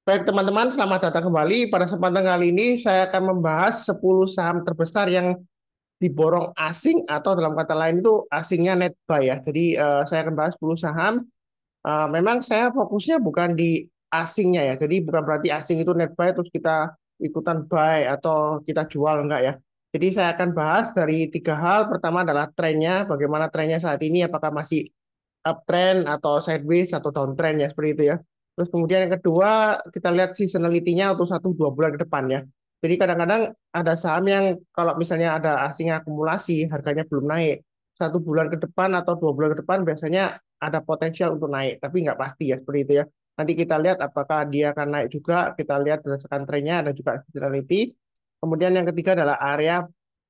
Baik teman-teman, selamat datang kembali. Pada kesempatan kali ini saya akan membahas 10 saham terbesar yang diborong asing atau dalam kata lain itu asingnya net buy ya. Jadi saya akan bahas 10 saham. Memang saya fokusnya bukan di asingnya ya. Jadi bukan berarti asing itu net buy terus kita ikutan buy atau kita jual enggak ya. Jadi saya akan bahas dari tiga hal. Pertama adalah trennya, bagaimana trennya saat ini, apakah masih uptrend atau sideways atau downtrend ya seperti itu ya. Terus kemudian yang kedua kita lihat seasonality-nya untuk 1-2 bulan ke depan ya. Jadi kadang-kadang ada saham yang kalau misalnya ada asing akumulasi harganya belum naik 1 bulan ke depan atau 2 bulan ke depan biasanya ada potensial untuk naik tapi nggak pasti ya seperti itu ya. Nanti kita lihat apakah dia akan naik juga, kita lihat berdasarkan trennya, ada juga seasonality. Kemudian yang ketiga adalah area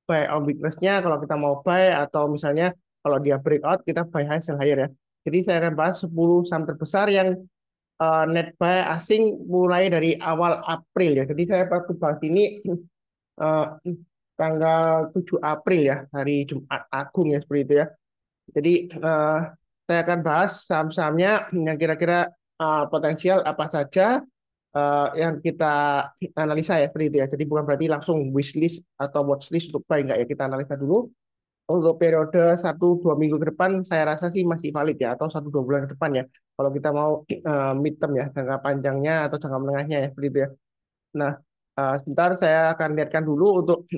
buy on weakness-nya, kalau kita mau buy atau misalnya kalau dia breakout kita buy high sell higher ya. Jadi saya akan bahas 10 saham terbesar yang net buy asing mulai dari awal April ya. Jadi saya baru bahas ini eh, tanggal 7 April ya, hari Jumat Agung ya seperti itu ya. Jadi saya akan bahas saham-sahamnya yang kira-kira potensial apa saja yang kita analisa ya seperti itu ya. Jadi bukan berarti langsung wishlist atau watchlist untuk buy enggak ya. Kita analisa dulu untuk periode 1-2 minggu ke depan saya rasa sih masih valid ya atau 1-2 bulan ke depan ya kalau kita mau midterm ya jangka panjangnya atau jangka menengahnya ya seperti itu ya. Nah, sebentar saya akan lihatkan dulu untuk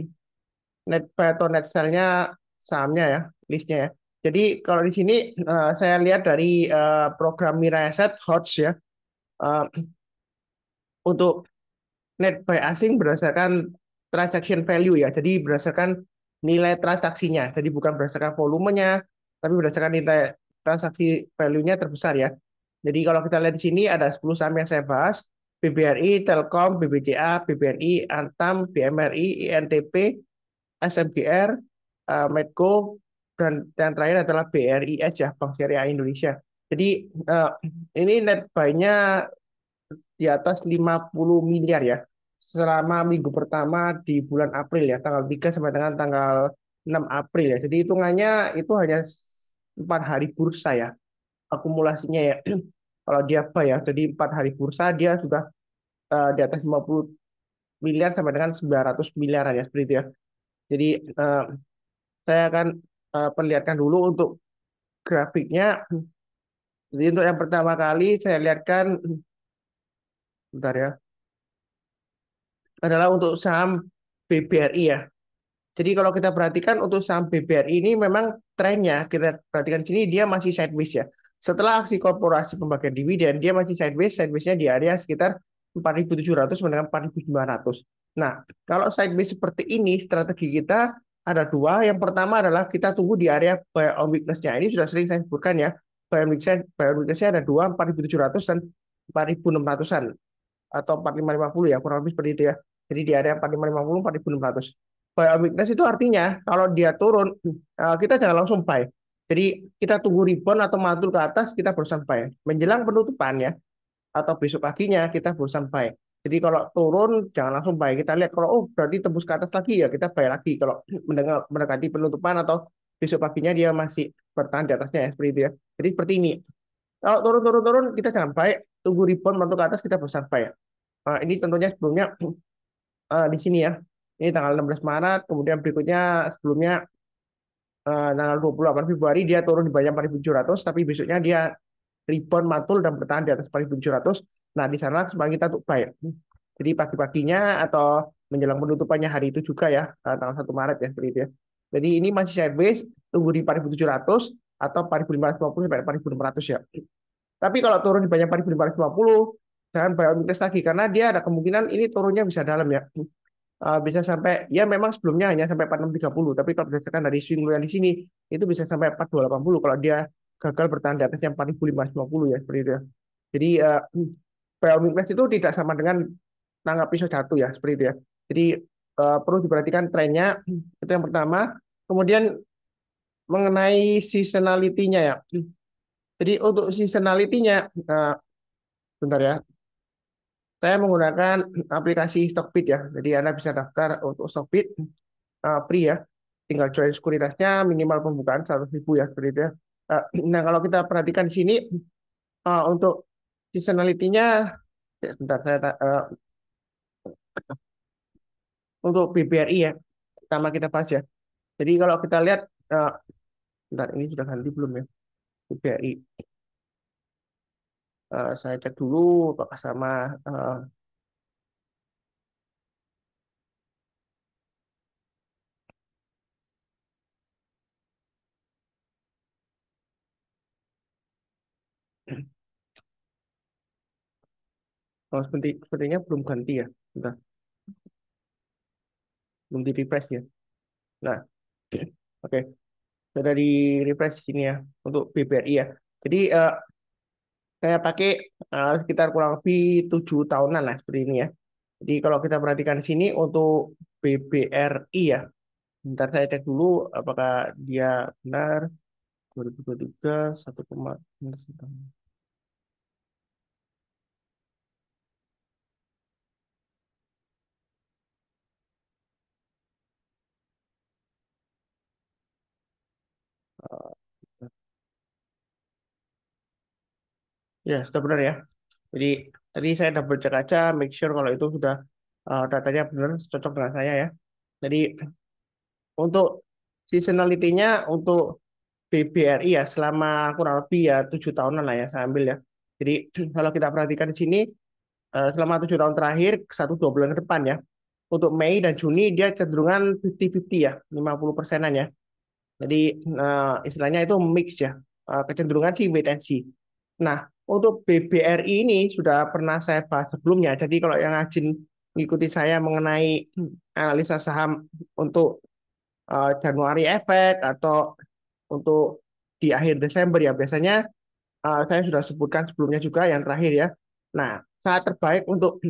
net buy atau net sell-nya sahamnya ya, listnya ya. Jadi kalau di sini saya lihat dari program Mira Asset HODS ya, eh, untuk net buy asing berdasarkan transaction value ya. Jadi berdasarkan nilai transaksinya. Jadi bukan berdasarkan volumenya, tapi berdasarkan nilai transaksi value-nya terbesar ya. Jadi kalau kita lihat di sini ada 10 saham yang saya bahas. BBRI, Telkom, BBCA, BBRI, Antam, BMRI, INTP, SMGR, Medco, dan terakhir adalah BRIS ya, Bank Syariah Indonesia. Jadi ini net buy-nya di atas 50 miliar ya selama minggu pertama di bulan April ya tanggal 3 sampai dengan tanggal 6 April ya. Jadi hitungannya itu hanya 4 hari bursa ya akumulasinya ya. Kalau dia apa ya, jadi 4 hari bursa dia sudah di atas 50 miliar sampai dengan 900 miliaran ya seperti itu ya. Jadi eh, saya akan perlihatkan dulu untuk grafiknya. Jadi untuk yang pertama kali saya lihatkan, bentar ya, adalah untuk saham BBRI ya. Jadi kalau kita perhatikan untuk saham BBRI ini memang trennya kita perhatikan di sini dia masih sideways ya. Setelah aksi korporasi pembagian dividen dia masih sideways, sidewaysnya di area sekitar 4.700 dengan 4.900. Nah, kalau sideways seperti ini strategi kita ada dua. Yang pertama adalah kita tunggu di area buy on weakness-nya. Ini sudah sering saya sebutkan ya. Buy on weakness-nya ada dua, 4.700 dan 4.600-an atau 4550 ya, kurang lebih seperti itu ya. Jadi di area 4550, 4600. Buy on weakness itu artinya kalau dia turun, kita jangan langsung buy. Jadi kita tunggu rebound atau mantul ke atas, kita berusaha buy. Menjelang penutupan ya, atau besok paginya kita berusaha buy. Jadi kalau turun jangan langsung buy. Kita lihat kalau oh berarti tembus ke atas lagi ya kita buy lagi. Kalau mendekati penutupan atau besok paginya dia masih bertahan di atasnya ya seperti itu ya. Jadi seperti ini. Kalau turun kita jangan buy, tunggu rebound mantul ke atas kita berusaha buy. Ini tentunya sebelumnya di sini ya. Ini tanggal 16 Maret, kemudian berikutnya sebelumnya tanggal 28 Februari dia turun di bawah 4.700, tapi besoknya dia rebound mantul dan bertahan di atas 4.700. Nah, di sana kesempatan kita untuk buy. Jadi pagi-paginya atau menjelang penutupannya hari itu juga ya, tanggal 1 Maret ya, seperti itu ya. Jadi ini masih sideways, tunggu di 4.700 atau 4.550 sampai 4.600 ya. Tapi kalau turun di banyak 4.550, jangan buy on weakness lagi karena dia ada kemungkinan ini turunnya bisa dalam ya. Bisa sampai ya memang sebelumnya hanya sampai 4630, tapi kalau berdasarkan dari swing low yang di sini itu bisa sampai 4280 kalau dia gagal bertahan di atas yang 4550 ya seperti itu ya. Jadi buy on weakness itu tidak sama dengan tangkap pisau jatuh ya seperti itu ya. Jadi perlu diperhatikan trennya itu yang pertama. Kemudian mengenai seasonality-nya ya. Jadi untuk seasonality-nya, bentar ya. Saya menggunakan aplikasi Stockbit ya. Jadi Anda bisa daftar untuk Stockbit free ya. Tinggal join sekuritasnya minimal pembukaan 100.000 ya seperti itu ya. Nah kalau kita perhatikan di sini untuk seasonality-nya Ya, sebentar untuk BBRI ya, pertama kita bahas ya. Jadi kalau kita lihat, eh, bentar ini sudah ganti belum ya BBRI? Saya cek dulu apakah sama. eh, oh, sepertinya belum ganti ya. Bentar, belum di refresh ya. Nah, oke, sudah di refresh sini ya untuk BBRI ya. Jadi saya pakai sekitar kurang lebih 7 tahunan lah seperti ini ya. Jadi kalau kita perhatikan di sini untuk BBRI ya, bentar saya cek dulu apakah dia benar 2023 1, ya sudah benar ya. Jadi tadi saya double cek aja, make sure kalau itu sudah datanya benar cocok dengan saya ya. Jadi untuk seasonality-nya untuk BBRI ya selama kurang lebih ya 7 tahunan lah ya saya ambil ya. Jadi kalau kita perhatikan di sini selama 7 tahun terakhir 1 2 bulan ke depan ya. Untuk Mei dan Juni dia cenderungan 50-50 ya, 50%-an ya. Jadi istilahnya itu mix ya. Kecenderungan sih wait and see. Nah, untuk BBRI ini sudah pernah saya bahas sebelumnya. Jadi kalau yang rajin mengikuti saya mengenai analisa saham untuk Januari efek atau untuk di akhir Desember ya biasanya saya sudah sebutkan sebelumnya juga yang terakhir ya. Nah, saat terbaik untuk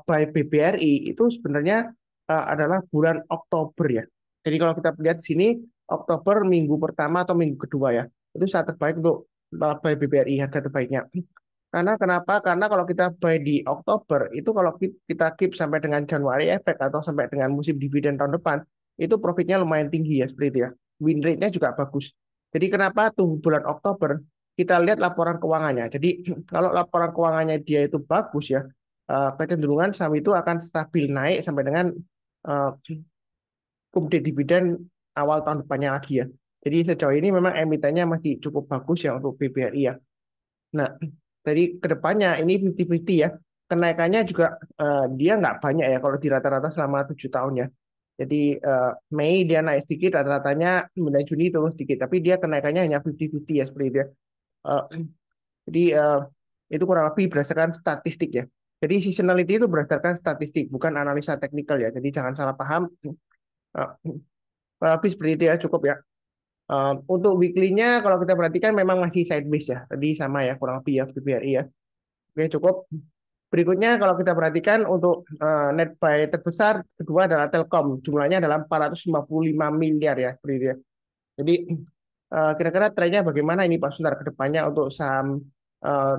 buy BBRI itu sebenarnya adalah bulan Oktober ya. Jadi kalau kita lihat di sini Oktober minggu pertama atau minggu kedua ya, itu saat terbaik untuk buy BBRI harga terbaiknya. Karena kenapa? Karena kalau kita buy di Oktober itu kalau kita keep sampai dengan Januari efek atau sampai dengan musim dividen tahun depan itu profitnya lumayan tinggi ya seperti itu ya. Win rate-nya juga bagus. Jadi kenapa tunggu bulan Oktober? Kita lihat laporan keuangannya. Jadi kalau laporan keuangannya dia itu bagus ya, kecenderungan saham itu akan stabil naik sampai dengan eh, kemudian dividen awal tahun depannya lagi ya. Jadi sejauh ini memang emitennya masih cukup bagus ya untuk BBRI ya. Nah, dari kedepannya ini 50-50 ya. Kenaikannya juga dia nggak banyak ya kalau di rata-rata selama 7 tahun ya. Jadi Mei dia naik sedikit, rata-ratanya 9 Juni turun sedikit. Tapi dia kenaikannya hanya 50-50 ya seperti itu ya. Eh, jadi itu kurang lebih berdasarkan statistik ya. Jadi seasonality itu berdasarkan statistik, bukan analisa teknikal ya. Jadi jangan salah paham. Eh, kurang lebih seperti itu ya, cukup ya. Untuk weekly-nya kalau kita perhatikan memang masih side base ya. Tadi sama ya, kurang lebih ya, BBRI ya. Oke, cukup. Berikutnya kalau kita perhatikan untuk net buy terbesar kedua adalah Telkom. Jumlahnya adalah 455 miliar ya, seperti itu ya. Jadi kira-kira trennya bagaimana ini Pak Sundar ke depannya untuk saham eh,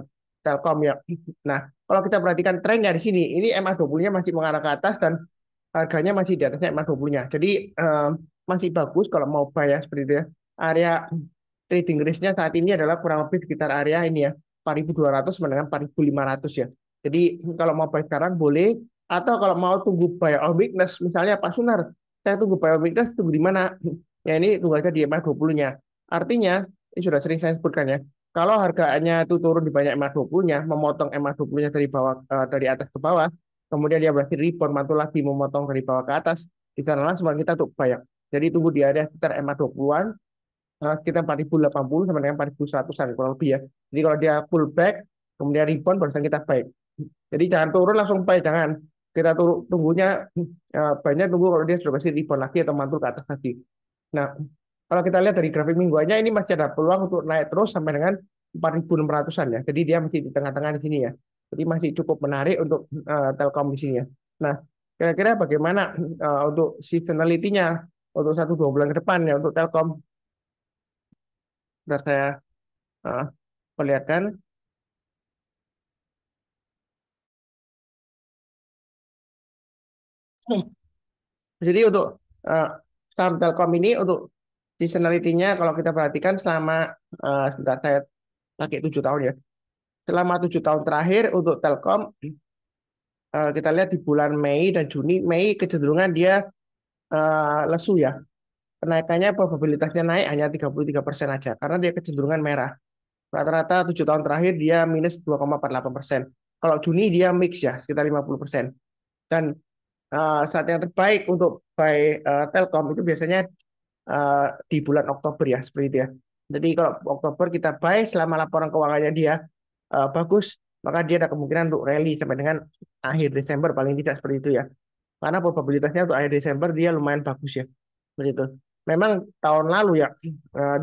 Telkom ya. Nah, kalau kita perhatikan trennya di sini, ini MA20-nya masih mengarah ke atas dan harganya masih di atasnya MA20-nya. Jadi masih bagus kalau mau buy ya seperti itu ya. Area trading range-nya saat ini adalah kurang lebih sekitar area ini ya, 4.200 sampai dengan 4.500 ya. Jadi kalau mau buy sekarang boleh, atau kalau mau tunggu buy on weakness, misalnya Pak Sunar, saya tunggu buy on weakness, tunggu di mana? Ya ini tunggu aja di MA20-nya. Artinya, ini sudah sering saya sebutkan ya, kalau harganya itu turun di banyak MA20-nya, memotong MA20-nya dari bawah dari atas ke bawah, kemudian dia berhasil rebound, mantul lagi memotong dari bawah ke atas, di sana langsung kita untuk buy. Jadi tunggu di area sekitar MA20-an, sekitar 4.080 sampai dengan 4.100-an kurang lebih ya. Jadi kalau dia full back, kemudian rebound barusan kita buy. Jadi jangan turun langsung buy, jangan. Kita tunggunya banyak tunggu kalau dia sudah pasti rebound lagi atau mantul ke atas lagi. Nah, kalau kita lihat dari grafik mingguannya ini masih ada peluang untuk naik terus sampai dengan 4.600-an ya. Jadi dia masih di tengah-tengah di sini ya. Jadi masih cukup menarik untuk Telkom di sini ya. Nah, kira-kira bagaimana untuk seasonality-nya untuk 1 2 bulan ke depan ya untuk Telkom? Sudah saya uh, perlihatkan. Jadi untuk uh, saham Telkom ini untuk seasonality-nya kalau kita perhatikan selama sudah saya pakai 7 tahun ya. Selama 7 tahun terakhir untuk Telkom Kita lihat di bulan Mei dan Juni. Mei kecenderungan dia lesu ya. Kenaikannya probabilitasnya naik hanya 33% aja karena dia kecenderungan merah. Rata-rata 7 tahun terakhir dia minus 2,48%. Kalau Juni dia mix ya, sekitar 50%. Dan saat yang terbaik untuk buy Telkom itu biasanya di bulan Oktober ya, seperti itu ya. Jadi kalau Oktober kita buy selama laporan keuangannya dia bagus, maka dia ada kemungkinan untuk rally sampai dengan akhir Desember paling tidak seperti itu ya. Karena probabilitasnya untuk akhir Desember dia lumayan bagus ya. Seperti itu. Memang tahun lalu ya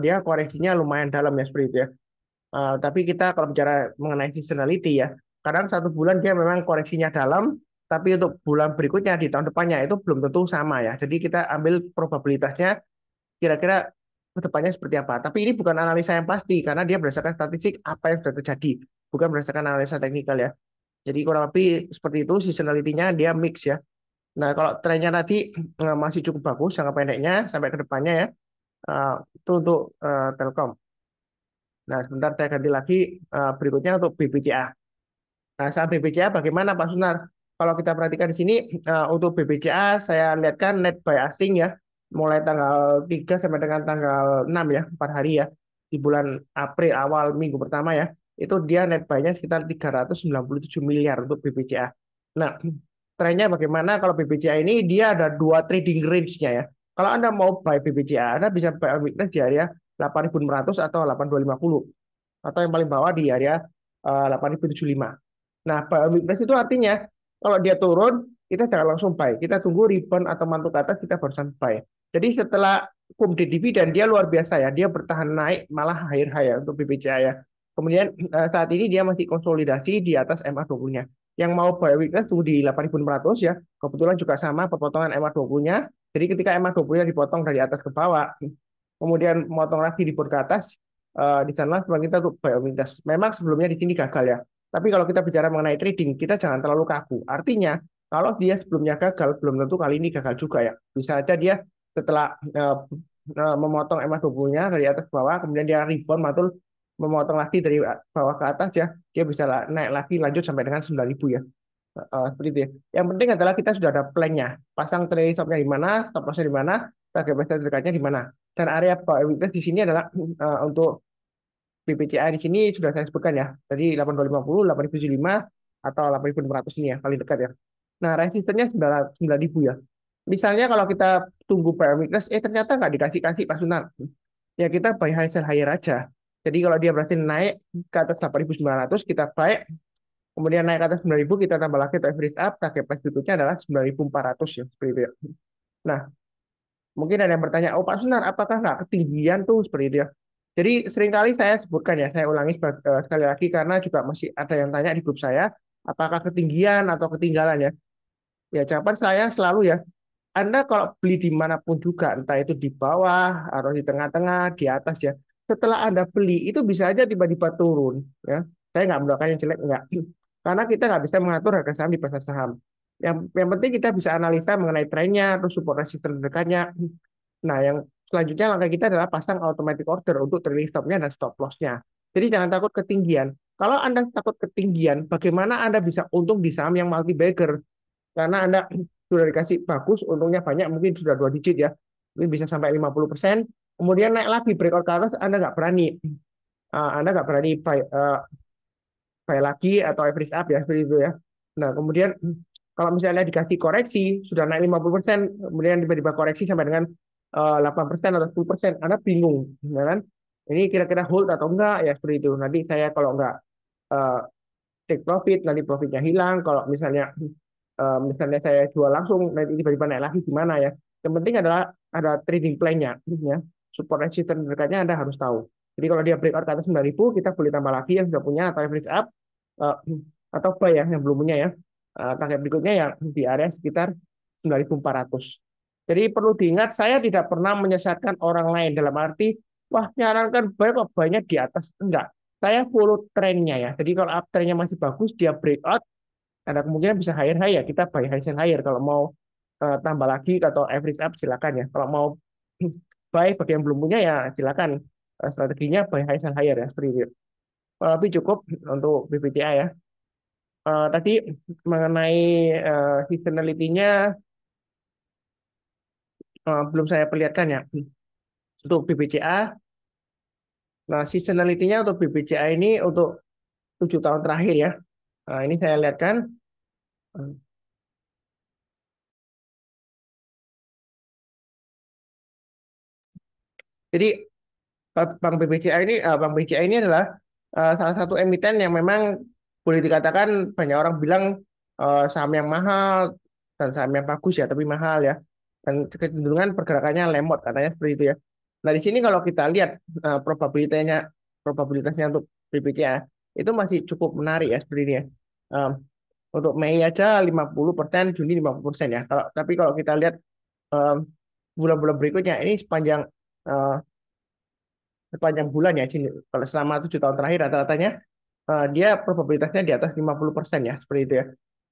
dia koreksinya lumayan dalam ya seperti itu ya. Tapi kita kalau bicara mengenai seasonality ya, kadang satu bulan dia memang koreksinya dalam, tapi untuk bulan berikutnya di tahun depannya itu belum tentu sama ya. Jadi kita ambil probabilitasnya kira-kira ke depannya seperti apa. Tapi ini bukan analisa yang pasti karena dia berdasarkan statistik apa yang sudah terjadi, bukan berdasarkan analisa teknikal ya. Jadi kurang lebih seperti itu seasonality-nya dia mix ya. Nah, kalau trennya tadi masih cukup bagus jangka pendeknya sampai ke depannya ya. Itu untuk Telkom. Nah, sebentar saya ganti lagi berikutnya untuk BBCA. Nah, saat BBCA bagaimana Pak Sunar? Kalau kita perhatikan di sini untuk BBCA saya lihatkan net buy asing ya mulai tanggal 3 sampai dengan tanggal 6 ya, 4 hari ya. Di bulan April awal minggu pertama ya, itu dia net buy-nya sekitar 397 miliar untuk BBCA. Nah, trennya bagaimana kalau BBCA ini dia ada dua trading range-nya ya. Kalau Anda mau buy BBCA, Anda bisa buy on weakness di area 8.600 atau 8.250 atau yang paling bawah di area 8.075. Nah, buy on weakness itu artinya kalau dia turun, kita jangan langsung buy. Kita tunggu rebound atau mantuk ke atas, kita barusan buy. Jadi setelah kumde dividen, dia luar biasa ya. Dia bertahan naik, malah higher high ya untuk BBCA ya. Kemudian saat ini dia masih konsolidasi di atas MA20-nya. Yang mau buy weakness tunggu di 8.600 ya. Kebetulan juga sama pepotongan MA20-nya. Jadi ketika MA20-nya dipotong dari atas ke bawah, kemudian memotong lagi di ke atas, di sana sebelum kita untuk buy weakness. Memang sebelumnya di sini gagal ya. Tapi kalau kita bicara mengenai trading, kita jangan terlalu kaku. Artinya, kalau dia sebelumnya gagal, belum tentu kali ini gagal juga ya. Bisa aja dia setelah memotong emas tubuhnya dari atas ke bawah, kemudian dia rebound, matul, memotong lagi dari bawah ke atas ya, dia bisa naik lagi lanjut sampai dengan 9.000 ya. Seperti itu ya. Yang penting adalah kita sudah ada plan-nya. Pasang trailing stop-nya di mana, stop loss-nya di mana, target price terdekatnya di mana. Dan area buy weakness di sini adalah untuk BBCA di sini sudah saya sebutkan ya. Tadi 8.250, 8.075 atau 8.600 ini ya, paling dekat ya. Nah, resistennya 9.000 ya. Misalnya kalau kita tunggu buy weakness, ternyata nggak dikasih-kasih Pak Sunar. Ya kita buy high sell higher aja. Jadi kalau dia berhasil naik ke atas 8.900, kita buy. Kemudian naik ke atas 9.000, kita tambah lagi atau average up. Target price berikutnya adalah 9.400 ya. Seperti itu ya. Nah, mungkin ada yang bertanya, oh Pak Sunar, apakah nggak ketinggian tuh seperti itu ya? Jadi seringkali saya sebutkan ya, saya ulangi sekali lagi karena juga masih ada yang tanya di grup saya, apakah ketinggian atau ketinggalan ya? Ya jawaban saya selalu ya, Anda kalau beli dimanapun juga, entah itu di bawah atau di tengah-tengah, di atas ya, setelah Anda beli itu bisa aja tiba-tiba turun ya. Saya nggak mendoakan yang jelek enggak, karena kita nggak bisa mengatur harga saham di pasar saham. Yang penting kita bisa analisa mengenai trennya, terus support resistance dekatnya. Nah, yang selanjutnya langkah kita adalah pasang automatic order untuk trailing stop-nya dan stop loss-nya. Jadi jangan takut ketinggian. Kalau Anda takut ketinggian, bagaimana Anda bisa untung di saham yang multi bagger? Karena Anda sudah dikasih bagus, untungnya banyak, mungkin sudah 2 digit ya. Mungkin bisa sampai 50%. Kemudian naik lagi breakout ke atas, Anda nggak berani. Anda nggak berani buy lagi atau average up ya, seperti itu ya. Nah, kemudian kalau misalnya dikasih koreksi, sudah naik 50%, kemudian tiba-tiba koreksi sampai dengan 8% atau 10%, Anda bingung, ya kan? Ini kira-kira hold atau enggak, ya seperti itu. Nanti saya kalau enggak uh, take profit, nanti profitnya hilang. Kalau misalnya saya jual langsung, nanti tiba-tiba naik lagi gimana ya. Yang penting adalah ada trading plan-nya, ya. Support resistance dekatnya Anda harus tahu. Jadi kalau dia breakout ke atas 9.000, kita boleh tambah lagi yang sudah punya atau average up, uh, atau buy ya, yang belum punya ya. Target berikutnya ya di area sekitar 9.400. Jadi perlu diingat, saya tidak pernah menyesatkan orang lain dalam arti, wah nyarankan buy kok banyak di atas. Enggak. Saya follow trennya ya. Jadi kalau uptrendnya masih bagus, dia breakout, ada kemungkinan bisa higher high ya. Kita buy high sell higher. Kalau mau tambah lagi atau average up silakan ya. Kalau mau buy bagi yang belum punya ya silakan. Strateginya buy high sell higher ya. Seperti itu. Tapi cukup untuk BBCA ya. Tadi mengenai seasonality-nya belum saya perlihatkan ya. Untuk BBCA, nah seasonality-nya untuk BBCA ini untuk 7 tahun terakhir ya. Nah, ini saya lihatkan. Jadi Bank BBCA ini, Bank BCA ini adalah salah satu emiten yang memang boleh dikatakan banyak orang bilang saham yang mahal dan saham yang bagus ya, tapi mahal ya. Dan kecenderungan pergerakannya lemot katanya seperti itu ya. Nah di sini kalau kita lihat probabilitasnya, probabilitasnya untuk BBCA itu masih cukup menarik ya seperti ini ya. Um, untuk Mei aja 50%, Juni 50% ya. Tapi kalau kita lihat um, bulan-bulan berikutnya ini uh, sepanjang bulan ya, kalau selama 7 tahun terakhir rata-ratanya dia probabilitasnya di atas 50% ya, seperti itu ya.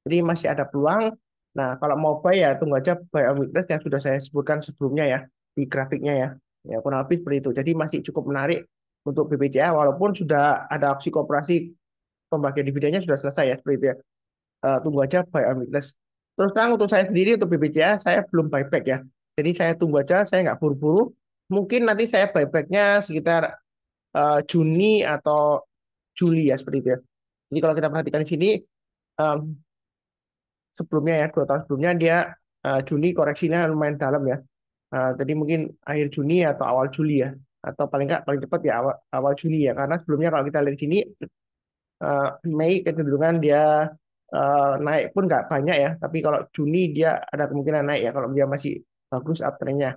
Jadi masih ada peluang. Nah, kalau mau buy ya tunggu aja buy on weakness yang sudah saya sebutkan sebelumnya ya, di grafiknya ya. Ya, kurang lebih seperti itu. Jadi masih cukup menarik untuk BBCA walaupun sudah ada opsi koperasi pembagian dividennya sudah selesai ya, seperti itu ya. Tunggu aja buy on weakness. Terus terang untuk saya sendiri untuk BBCA saya belum buyback ya. Jadi saya tunggu aja, saya nggak buru-buru. Mungkin nanti saya buybacknya sekitar Juni atau Juli ya seperti itu ya. Jadi kalau kita perhatikan di sini um, sebelumnya ya 2 tahun sebelumnya dia Juni koreksinya lumayan dalam ya. Jadi mungkin akhir Juni atau awal Juli ya. Atau paling nggak paling cepat ya awal Juli ya. Karena sebelumnya kalau kita lihat di sini Mei kecenderungan dia naik pun nggak banyak ya. Tapi kalau Juni dia ada kemungkinan naik ya kalau dia masih bagus uptrendnya.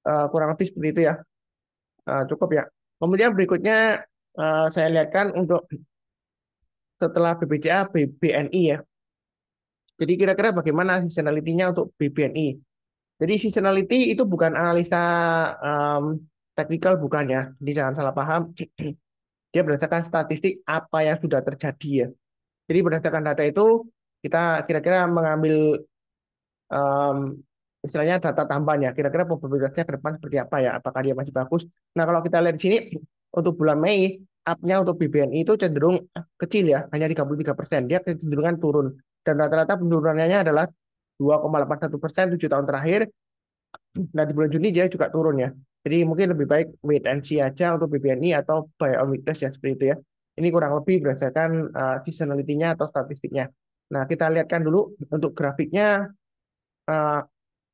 Kurang lebih seperti itu ya. Cukup ya. Kemudian berikutnya saya lihatkan untuk setelah BBCA BNI ya. Jadi kira-kira bagaimana seasonality-nya untuk BBNI? Jadi seasonality itu bukan analisa um, teknikal bukan ya. Jadi jangan salah paham. Dia berdasarkan statistik apa yang sudah terjadi ya. Jadi berdasarkan data itu kita kira-kira mengambil um, istilahnya data tambahan ya. Kira-kira probabilitasnya ke depan seperti apa ya? Apakah dia masih bagus? Nah kalau kita lihat di sini untuk bulan Mei up-nya untuk BBNI itu cenderung kecil ya, hanya 33%. Dia kecenderungan turun dan rata-rata penurunannya adalah 2,81% 7 tahun terakhir. Nah, di bulan Juni dia juga turun ya. Jadi mungkin lebih baik wait and see aja untuk BBNI atau buy on weakness ya seperti itu ya. Ini kurang lebih berdasarkan seasonality-nya atau statistiknya. Nah, kita lihatkan dulu untuk grafiknya, uh,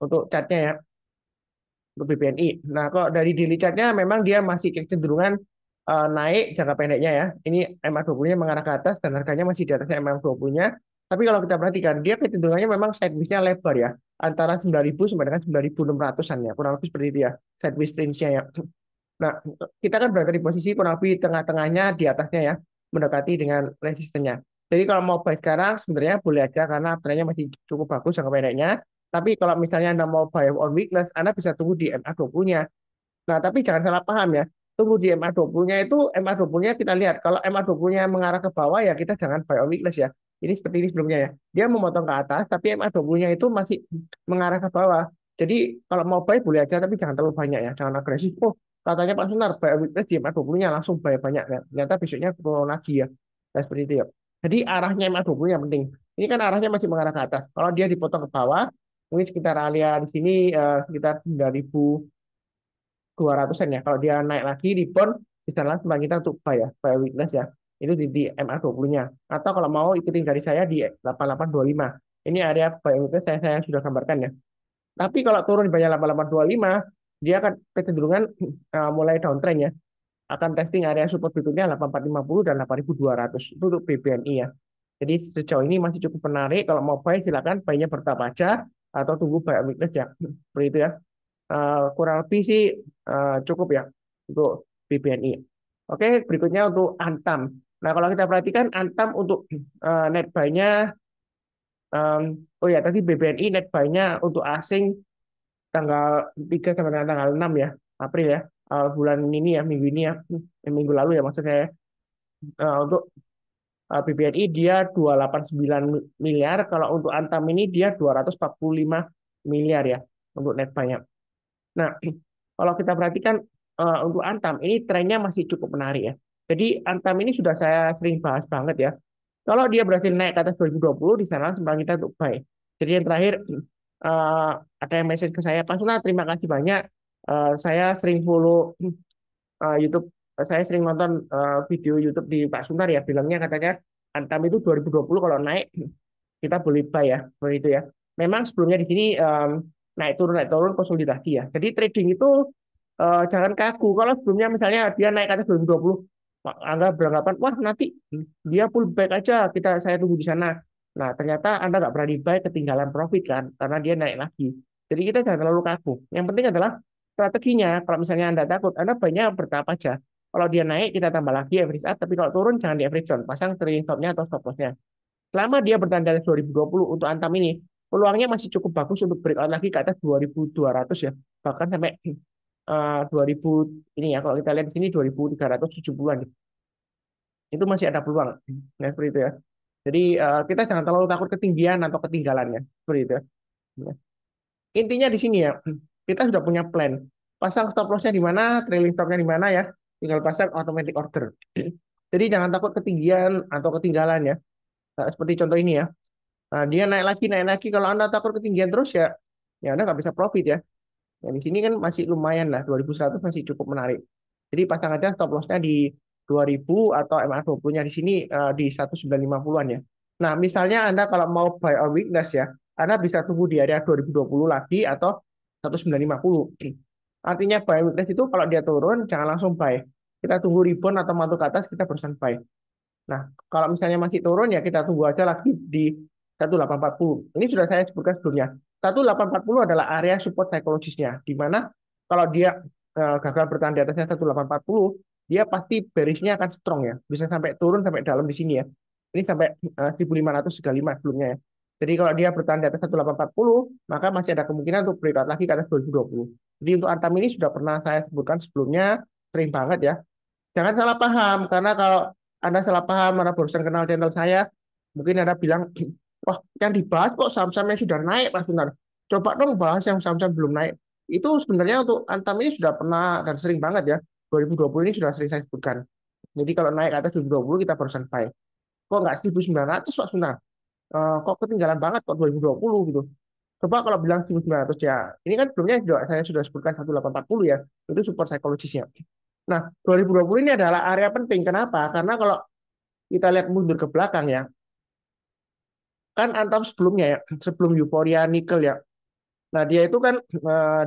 untuk chartnya ya, untuk BBNI. Nah, kalau dari daily chart-nya memang dia masih kecenderungan naik jangka pendeknya ya. Ini MA20-nya mengarah ke atas dan harganya masih di atas MA20-nya. Tapi kalau kita perhatikan, dia kecenderungannya memang sideways-nya lebar ya. Antara 9.000 sampai dengan 9.600-an ya. Kurang lebih seperti itu ya. Sideways range-nya ya. Nah, kita kan berada di posisi kurang lebih tengah-tengahnya di atasnya ya. Mendekati dengan resistennya. Jadi kalau mau buy sekarang sebenarnya boleh aja karena trennya masih cukup bagus jangka pendeknya. Tapi kalau misalnya Anda mau buy on weakness, Anda bisa tunggu di MA20-nya. Nah, tapi jangan salah paham ya. Tunggu di MA20-nya itu, MA20-nya kita lihat. Kalau MA20-nya mengarah ke bawah ya kita jangan buy on weakness ya. Ini seperti ini sebelumnya ya. Dia memotong ke atas, tapi MA20-nya itu masih mengarah ke bawah. Jadi kalau mau buy boleh aja, tapi jangan terlalu banyak ya. Jangan agresif. Oh, katanya Pak Sunar, buy on weakness di MA20-nya langsung buy banyak. Ya. Ternyata besoknya turun lagi ya. Nah, seperti itu ya. Jadi arahnya MA20 yang penting. Ini kan arahnya masih mengarah ke atas. Kalau dia dipotong ke bawah, mungkin sekitar area di sini sekitar 9.200-an ya. Kalau dia naik lagi rebound bisa langsung kita untuk buy ya, buy weakness ya. Itu di MA20-nya. Atau kalau mau ikutin dari saya di 8825. Ini area buy weakness saya sudah gambarkan ya. Tapi kalau turun di banyak 8825, dia akan kecenderungan mulai downtrend ya. Akan testing area support berikutnya 8450 dan 8200. Itu untuk BBNI ya. Jadi sejauh ini masih cukup menarik. Kalau mau buy silakan buy-nya bertahap aja atau tunggu buy weakness ya. Seperti itu ya. Kurang lebih sih cukup ya untuk BBNI. Oke, berikutnya untuk Antam. Nah, kalau kita perhatikan Antam untuk net buy-nya, oh ya tadi BBNI net buy-nya untuk asing tanggal 3 sampai dengan tanggal 6 ya, April ya, bulan ini ya, minggu ini ya, minggu lalu ya maksud saya. Untuk BBNI dia 289 miliar, kalau untuk Antam ini dia 245 miliar ya untuk net buy-nya. Nah, kalau kita perhatikan untuk Antam ini trennya masih cukup menarik ya. Jadi Antam ini sudah saya sering bahas banget ya. Kalau dia berhasil naik ke atas 2020, di sana kesempatan kita untuk buy. Jadi yang terakhir eh, ada yang message ke saya, Pak Suna, terima kasih banyak. Saya sering follow YouTube, saya sering nonton video YouTube di Pak Sunar ya, bilangnya katanya Antam itu 2020 kalau naik kita boleh buy ya, seperti itu ya. Memang sebelumnya di sini naik turun konsolidasi ya. Jadi trading itu jangan kaku. Kalau sebelumnya misalnya dia naik ke atas 2020, Anda beranggapan wah nanti dia pullback aja, saya tunggu di sana. Nah ternyata Anda nggak berani buy, ketinggalan profit kan, karena dia naik lagi. Jadi kita jangan terlalu kaku. Yang penting adalah strateginya. Kalau misalnya Anda takut, Anda banyak bertahap aja. Kalau dia naik kita tambah lagi average up, tapi kalau turun jangan di average down, pasang trailing stopnya atau stop lossnya. Selama dia bertahan dari 2020 untuk Antam ini, peluangnya masih cukup bagus untuk breakout lagi ke atas 2200 ya. Bahkan sampai 2000 ini ya, kalau kita lihat di sini 2370-an. Itu masih ada peluang. Nah, seperti itu ya. Jadi kita jangan terlalu takut ketinggian atau ketinggalannya. Seperti itu ya. Ya. Intinya di sini ya, kita sudah punya plan. Pasang stop loss-nya di mana, trailing stop-nya di mana ya. Tinggal pasang automatic order. Jadi jangan takut ketinggian atau ketinggalan ya. Nah, seperti contoh ini ya. Nah, dia naik lagi, naik lagi. Kalau Anda takut ketinggian terus ya, ya Anda nggak bisa profit ya. Nah, di sini kan masih lumayan lah, 2100 masih cukup menarik. Jadi pasang aja stop loss-nya di 2000 atau MA20-nya di sini di 1950-an ya. Nah, misalnya Anda kalau mau buy on weakness ya, Anda bisa tunggu di area 2020 lagi atau 1950. Artinya buy on weakness itu kalau dia turun, jangan langsung buy. Kita tunggu rebound atau mantul ke atas, kita barusan buy. Nah, kalau misalnya masih turun ya kita tunggu aja lagi di 1840. Ini sudah saya sebutkan sebelumnya. 1840 adalah area support psikologisnya, di mana kalau dia gagal bertahan di atasnya 1840, dia pasti bearish-nya akan strong ya. Bisa sampai turun sampai dalam di sini ya. Ini sampai 1535 sebelumnya ya. Jadi kalau dia bertahan di atas 1840, maka masih ada kemungkinan untuk breakout lagi ke atas 2020. Jadi untuk Antam ini sudah pernah saya sebutkan sebelumnya, sering banget ya. Jangan salah paham, karena kalau Anda salah paham, Anda barusan kenal channel saya, mungkin Anda bilang, wah yang dibahas kok saham-saham yang sudah naik, Mas Benar. Coba dong bahas yang saham-saham belum naik. Itu sebenarnya untuk Antam ini sudah pernah dan sering banget ya. 2020 ini sudah sering saya sebutkan. Jadi kalau naik ke atas 2020 kita barusan buy. Kok nggak 1900 Pak Sunar? Kok ketinggalan banget kok 2020 gitu. Coba kalau bilang 1900 ya, ini kan sebelumnya juga saya sudah sebutkan 1840 ya, itu support psikologisnya. Nah, 2020 ini adalah area penting. Kenapa? Karena kalau kita lihat mundur ke belakang ya, kan Antam sebelumnya ya, sebelum euforia nikel ya. Nah, dia itu kan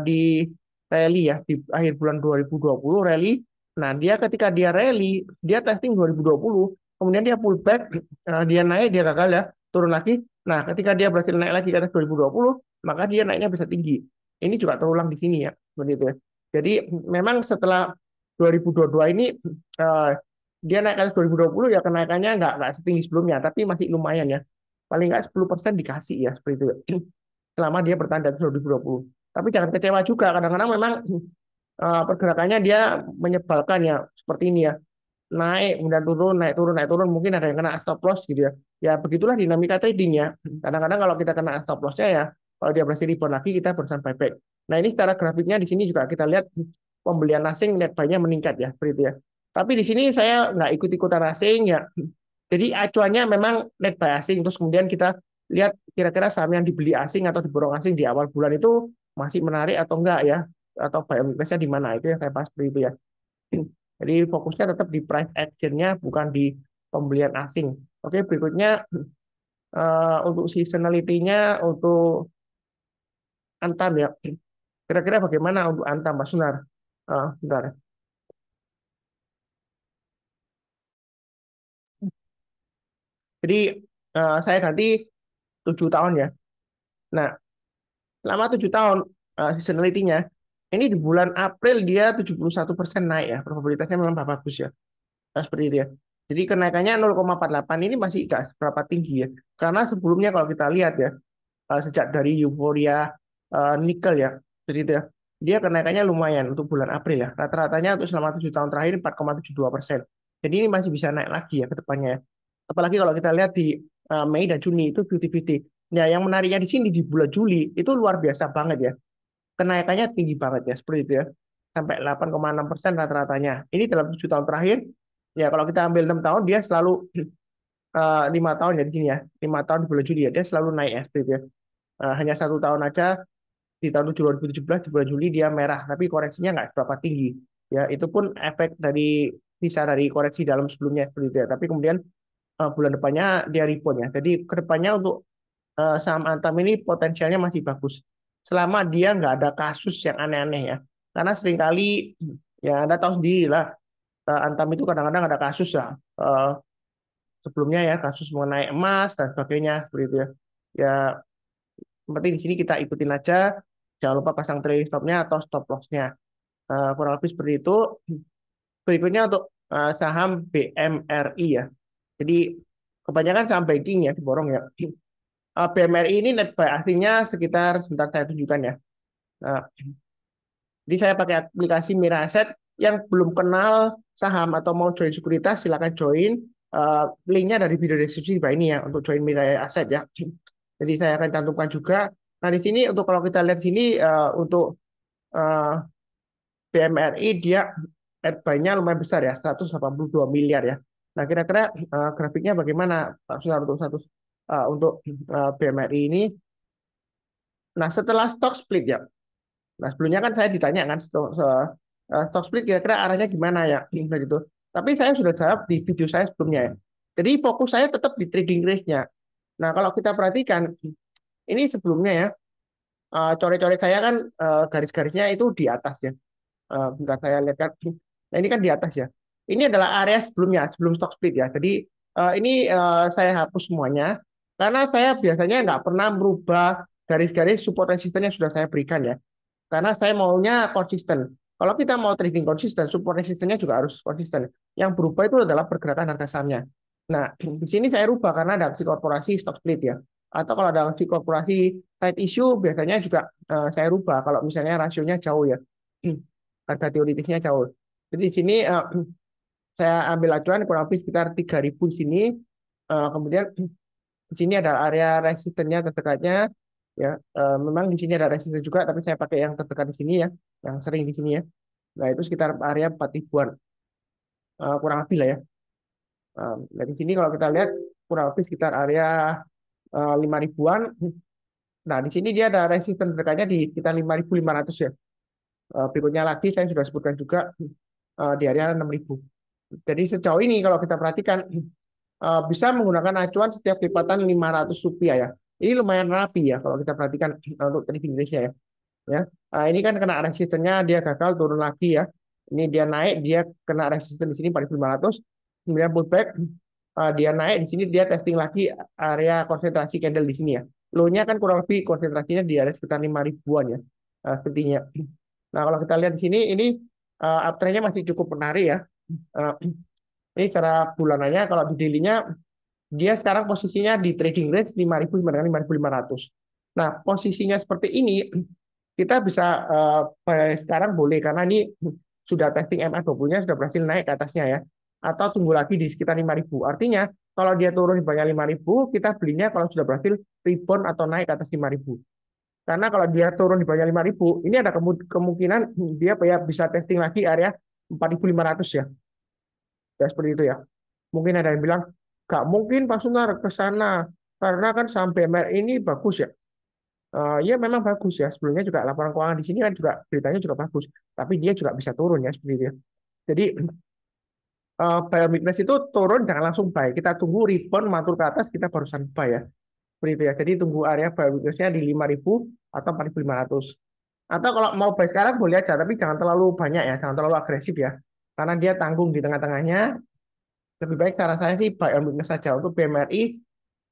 di rally ya, di akhir bulan 2020 rally. Nah, dia ketika dia rally, dia testing 2020, kemudian dia pullback, dia naik, dia gagal ya, turun lagi. Nah, ketika dia berhasil naik lagi ke atas 2020, maka dia naiknya bisa tinggi. Ini juga terulang di sini ya, seperti itu ya. Jadi memang setelah 2022 ini eh, dia naik ke atas 2020 ya kenaikannya nggak setinggi sebelumnya, tapi masih lumayan ya. Paling nggak 10% dikasih ya, seperti itu ya. Selama dia bertahan di atas 2020. Tapi jangan kecewa juga, kadang-kadang memang pergerakannya dia menyebalkan ya, seperti ini ya. Naik, kemudian turun, naik turun, naik turun, mungkin ada yang kena stop loss gitu ya. Ya begitulah dinamika trading ya. Kadang-kadang kalau kita kena stop lossnya ya, kalau dia berhasil rebound lagi, kita berusaha buyback. Nah ini secara grafiknya di sini juga kita lihat pembelian asing net buy-nya meningkat ya, seperti itu ya. Tapi di sini saya nggak ikut-ikutan asing ya. Jadi acuannya memang net buy asing, terus kemudian kita lihat kira-kira saham yang dibeli asing atau diborong asing di awal bulan itu masih menarik atau enggak ya, atau buy weakness-nya di mana, itu yang saya bahas seperti itu ya. Jadi fokusnya tetap di price action-nya, bukan di pembelian asing. Oke, berikutnya untuk seasonality-nya untuk Antam ya. Kira-kira bagaimana untuk Antam, Mas Sunar? Bentar. Jadi saya ganti 7 tahun ya. Nah, selama 7 tahun seasonality-nya, ini di bulan April dia 71% naik ya. Probabilitasnya memang bagus ya. Seperti itu ya. Jadi kenaikannya 0,48 ini masih nggak seberapa tinggi ya. Karena sebelumnya kalau kita lihat ya, sejak dari euforia nikel ya, jadi itu ya, dia kenaikannya lumayan untuk bulan April ya. Rata-ratanya untuk selama 7 tahun terakhir 4,72%. Jadi ini masih bisa naik lagi ya ke depannya ya. Apalagi kalau kita lihat di Mei dan Juni itu 50-50. Nah, yang menariknya di sini di bulan Juli itu luar biasa banget ya. Kenaikannya tinggi banget ya, seperti itu ya. Sampai 8,6% rata-ratanya. Ini dalam 7 tahun terakhir, ya kalau kita ambil 6 tahun, dia selalu 5 tahun ya di sini ya, 5 tahun di bulan Juli ya, dia selalu naik ya, gitu ya. Hanya 1 tahun aja di tahun 2017 di bulan Juli dia merah, tapi koreksinya nggak seberapa tinggi. Ya, itu pun efek dari sisa dari koreksi dalam sebelumnya seperti itu ya. Tapi kemudian bulan depannya dia rebound ya. Jadi kedepannya untuk saham Antam ini potensialnya masih bagus. Selama dia nggak ada kasus yang aneh-aneh ya. Karena seringkali ya Anda tahu sendiri lah, Antam itu kadang-kadang ada kasus ya. Eh, Sebelumnya ya kasus mengenai emas dan sebagainya seperti itu ya. Ya, yang penting di sini kita ikutin aja. Jangan lupa pasang trailing stopnya atau stop lossnya. Kurang lebih seperti itu. Berikutnya untuk saham BMRI ya. Jadi kebanyakan saham banking ya diborong ya. BMRI ini net buy aslinya sekitar, sebentar saya tunjukkan ya. Nah, jadi saya pakai aplikasi Mira Asset. Yang belum kenal saham atau mau join sekuritas silakan join. Linknya dari video deskripsi di bawah ini ya untuk join Mira Asset ya. Jadi saya akan cantumkan juga. Nah di sini untuk kalau kita lihat sini untuk eh, BMRI dia ad buy-nya lumayan besar ya, 182 miliar ya. Nah, kira-kira grafiknya bagaimana Pak Sunar untuk BMRI ini? Nah, setelah stock split ya. Nah, sebelumnya kan saya ditanya kan stock split kira-kira arahnya gimana ya gitu. Tapi saya sudah jawab di video saya sebelumnya ya. Jadi fokus saya tetap di trading range-nya. Nah, kalau kita perhatikan ini sebelumnya ya, coret-coret saya kan garis-garisnya itu di atas ya. Bentar saya lihat kan. Nah, ini kan di atas ya. Ini adalah area sebelumnya, sebelum stock split ya. Jadi ini saya hapus semuanya karena saya biasanya nggak pernah merubah garis-garis support resistance yang sudah saya berikan ya. Karena saya maunya konsisten. Kalau kita mau trading konsisten, support resistance-nya juga harus konsisten. Yang berubah itu adalah pergerakan harga sahamnya. Nah, di sini saya rubah karena ada aksi korporasi stock split ya. Atau kalau ada aksi korporasi side issue, biasanya juga saya rubah kalau misalnya rasionya jauh ya. Harga teoritisnya jauh. Jadi di sini saya ambil acuan kurang lebih sekitar 3.000 di sini. Kemudian di sini ada area resistennya terdekatnya ya. Memang di sini ada resisten juga tapi saya pakai yang terdekat di sini ya, yang sering di sini ya. Nah, itu sekitar area 4 ribuan kurang lebih lah ya. Dari sini kalau kita lihat kurang lebih sekitar area 5 ribuan. Nah, di sini dia ada resisten terdekatnya di sekitar 5.500 ya. Berikutnya lagi saya sudah sebutkan juga di area 6.000. Jadi sejauh ini kalau kita perhatikan bisa menggunakan acuan setiap lipatan Rp500 ya. Ini lumayan rapi ya kalau kita perhatikan untuk trading range-nya ya. Ya. Ini kan kena resistennya dia gagal turun lagi ya. Ini dia naik, dia kena resisten di sini 4.500, kemudian pullback, dia naik di sini dia testing lagi area konsentrasi candle di sini ya. Low-nya kan kurang lebih konsentrasinya di area sekitar 5 ribuan ya. Sepertinya. Nah, kalau kita lihat di sini ini uptrend-nya masih cukup menarik ya. Uh, ini cara bulanannya kalau di daily-nya dia sekarang posisinya di trading range 5.000 dengan 5.500. Nah, posisinya seperti ini kita bisa sekarang boleh karena ini sudah testing MA20-nya sudah berhasil naik ke atasnya ya. Atau tunggu lagi di sekitar 5.000. Artinya kalau dia turun di bawah 5.000, kita belinya kalau sudah berhasil rebound atau naik ke atas 5.000. Karena kalau dia turun di bawah 5.000, ini ada kemungkinan dia bisa testing lagi area 4.500 ya. Ya seperti itu ya. Mungkin ada yang bilang, gak mungkin Pak Sunar ke sana karena kan saham BMR ini bagus ya. Ya memang bagus ya. Sebelumnya juga laporan keuangan di sini kan juga beritanya juga bagus. Tapi dia juga bisa turun ya seperti itu ya. Jadi buy weakness itu turun jangan langsung buy. Kita tunggu rebound mantul ke atas kita barusan buy ya. Seperti itu ya. Jadi tunggu area buy weakness-nya di 5.000 atau 4.500. Atau kalau mau buy sekarang boleh aja, tapi jangan terlalu banyak ya, jangan terlalu agresif ya. Karena dia tanggung di tengah-tengahnya. Lebih baik cara saya sih buy on weakness saja. Untuk BMRI